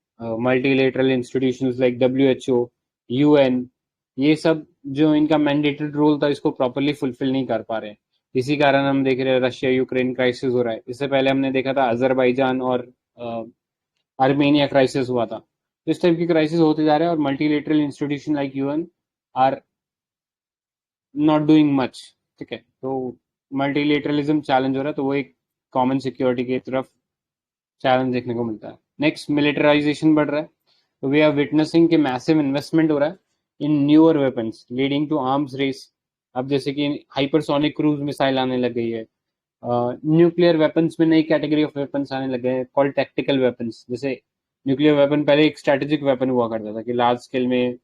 multilateral institutions like WHO, UN, ये सब जो इनका मैंडेटेड रोल था इसको प्रॉपरली फुलफिल नहीं कर पा रहे हैं. इसी कारण हम देख रहे हैं रशिया यूक्रेन क्राइसिस हो रहा है. इससे पहले हमने देखा था अजरबैजान और आर्मेनिया क्राइसिस हुआ था. तो इस टाइप की क्राइसिस होते जा रहे हैं और multilateral institution like UN are not doing much. ठीक है. तो मल्टीलेटरलिज्म चैलेंज हो रहा है, तो वो एक कॉमन सिक्योरिटी की तरफ चैलेंज देखने को मिलता है. नेक्स्ट, मिलिटराइजेशन बढ़ रहा है. तो वी आर विटनेसिंग कि मैसिव इन्वेस्टमेंट हो रहा है in newer weapons leading to arms race. अब जैसे कि हाइपरसोनिक क्रूज मिसाइल आने लग गई है, न्यूक्लियर वेपन्स में नई कैटेगरी ऑफ वेपन्स आने लगे हैं कॉल्ड टैक्टिकल वेपन्स. जैसे न्यूक्लियर वेपन पहले एक स्ट्रेटेजिक वेपन हुआ करता था कि लार्ज स्केल में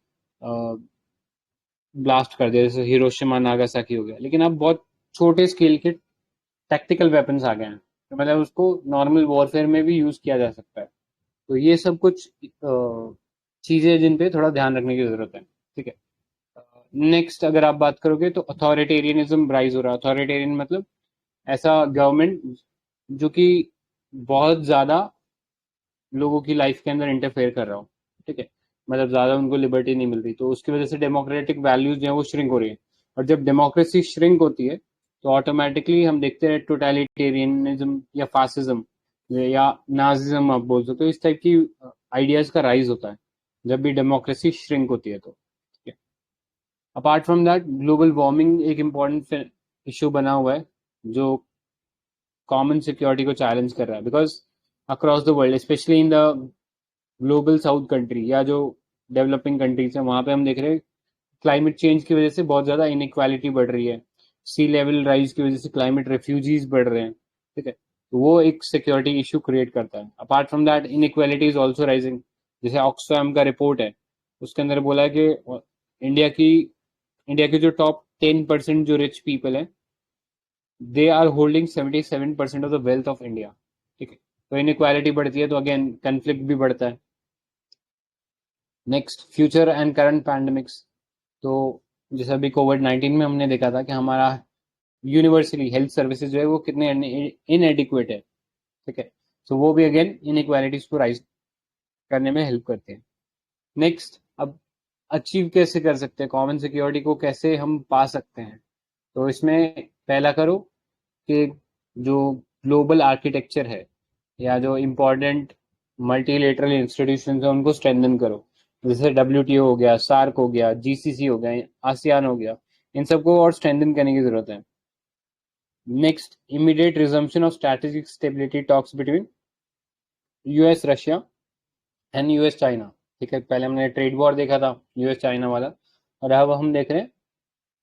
ब्लास्ट कर दिया, जैसे हिरोशिमा नागासाकी हो गया. लेकिन अब बहुत छोटे स्केल के टैक्टिकल वेपन्स आ गए हैं, तो मतलब उसको नॉर्मल वॉरफेयर में भी यूज किया जा सकता है. तो ये सब कुछ चीजें जिन पे थोड़ा ध्यान रखने की जरूरत है. ठीक है. नेक्स्ट अगर आप बात करोगे तो अथॉरिटेरियनिज्म राइज हो रहा है. अथॉरिटेरियन मतलब ऐसा गवर्नमेंट जो कि बहुत ज्यादा लोगों की लाइफ के अंदर इंटरफेयर कर रहा हो. ठीक है. मतलब ज्यादा उनको लिबर्टी नहीं मिल रही, तो उसकी वजह से डेमोक्रेटिक वैल्यूज जो है वो श्रिंक हो रही है. और जब डेमोक्रेसी श्रिंक होती है तो ऑटोमेटिकली हम देखते हैं टोटलिटेरियनिज्म या फासिज्म या नाजिज्म आप बोल सकते हो, इस टाइप की आइडियाज का राइज होता है जब भी डेमोक्रेसी श्रिंक होती है. तो ठीक है. Apart from that global warming एक इम्पॉर्टेंट इशू बना हुआ है जो कॉमन सिक्योरिटी को चैलेंज कर रहा है, because across the world specially in the global south country या जो डेवलपिंग कंट्रीज है वहां पे हम देख रहे हैं क्लाइमेट चेंज की वजह से बहुत ज्यादा इनइक्वालिटी बढ़ रही है. सी लेवल राइज की वजह से क्लाइमेट रेफ्यूजीज बढ़ रहे हैं. ठीक है. तो वो एक सिक्योरिटी इशू क्रिएट करता है. Apart from that inequality is also rising. जैसे ऑक्सफैम का रिपोर्ट है उसके अंदर बोला है कि इंडिया की इंडिया के जो टॉप 10% जो रिच पीपल है they are holding 77% of the wealth of India. ठीक है. तो इनइक्वालिटी बढ़ती है तो अगेन कन्फ्लिक्ट भी बढ़ता है. Next, future and current pandemics. तो जैसे अभी कोविड-19 में हमने देखा था कि हमारा यूनिवर्सली हेल्थ सर्विसेज जो है वो कितने इनएडिक्वेट है. ठीक है. तो वो भी अगेन इनइक्वालिटीज को राइज करने में हेल्प करते हैं. नेक्स्ट, अब अचीव कैसे कर सकते हैं कॉमन सिक्योरिटी को, कैसे हम पा सकते हैं? तो इसमें पहला करो कि जो ग्लोबल आर्किटेक्चर है या जो इम्पोर्टेंट मल्टीलेटरल इंस्टीट्यूशन है उनको स्ट्रेंथन करो. जैसे WTO हो गया, सार्क हो गया, GCC हो गया, आसियान हो गया, इन सबको और स्ट्रेंथन करने की जरूरत है. Next, immediate resumption of strategic stability talks between US Russia and US China. ठीक है. पहले हमने ट्रेड वॉर देखा था US चाइना वाला, और अब हम देख रहे हैं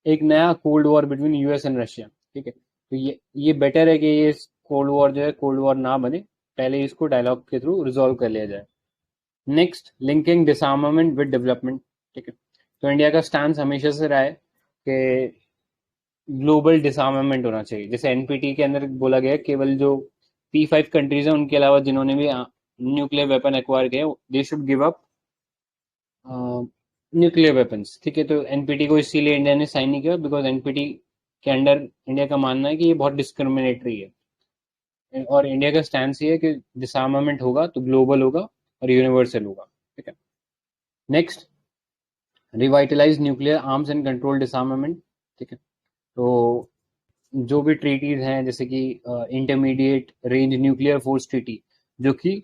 एक नया cold war between US and Russia. ठीक है. तो ये बेटर है कि ये कोल्ड वॉर जो है कोल्ड वॉर ना बने, पहले इसको डायलॉग के थ्रू रिजोल्व कर लिया जाए. Next, linking डिसआर्मामेंट with development. ठीक है. तो इंडिया का स्टैंड हमेशा से रहा है कि ग्लोबल डिसआर्मामेंट होना चाहिए. जैसे NPT के अंदर बोला गया केवल जो P5 कंट्रीज है उनके अलावा जिन्होंने भी न्यूक्लियर वेपन एक्वायर किया they should give up nuclear weapons. ठीक है. तो NPT को इसीलिए इंडिया ने साइन नहीं किया बिकॉज NPT के अंडर इंडिया का मानना है कि ये बहुत डिस्क्रिमिनेटरी है, और इंडिया का स्टैंड ये है कि डिसआर्मामेंट होगा तो ग्लोबल होगा और यूनिवर्सल होगा. ठीक है. Next, revitalise nuclear arms and control डिसआर्मामेंट. ठीक है। तो जो भी ट्रीटीज हैं जैसे कि intermediate range nuclear force treaty जो कि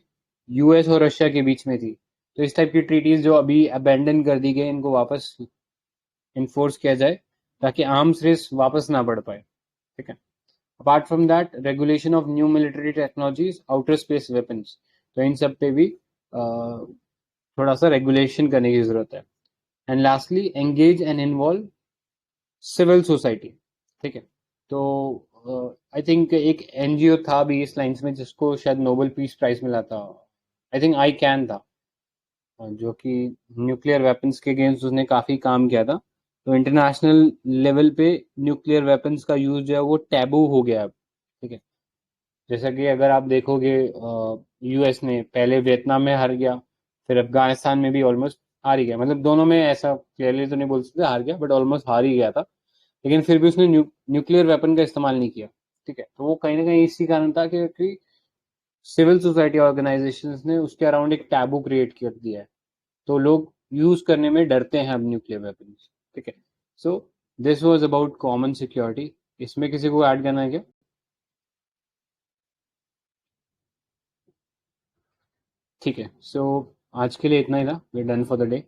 यूएस और रशिया के बीच में थी, तो इस टाइप की ट्रीटीज जो अभी अबेंडन कर दी गई इनको वापस इन्फोर्स किया जाए ताकि आर्म्स रेस वापस ना बढ़ पाए। ठीक है। Apart from that regulation of new military technologies outer space weapons, तो इन सब पे भी थोड़ा सा रेगुलेशन करने की जरूरत है। And lastly engage and involve civil society. ठीक है। तो आई थिंक एक एनजीओ था भी इस लाइन्स में जिसको शायद नोबेल पीस प्राइज मिला था, आई थिंक आई कैन था, जो कि न्यूक्लियर वेपन्स के अगेंस्ट उसने काफी काम किया था। तो इंटरनेशनल लेवल पे न्यूक्लियर वेपन्स का यूज जो है वो टैबू हो गया अब। ठीक है। जैसा कि अगर आप देखोगे यूएस ने पहले वियतनाम में हार गया, फिर अफगानिस्तान में भी ऑलमोस्ट हार ही गया, मतलब दोनों में ऐसा क्लियरली तो नहीं बोल सकते हार गया, बट ऑलमोस्ट हार ही गया था, लेकिन फिर भी उसने न्यूक्लियर वेपन का इस्तेमाल नहीं किया। ठीक है। तो वो कहीं ना कहीं इसी कारण था क्योंकि सिविल सोसाइटी ऑर्गेनाइजेशंस ने उसके अराउंड एक टैबू क्रिएट कर दिया है, तो लोग यूज करने में डरते हैं अब न्यूक्लियर वेपन्स। ठीक है। सो this was about common security. इसमें किसी को ऐड करना है क्या? ठीक है। सो आज के लिए इतना ही था, we done for the day.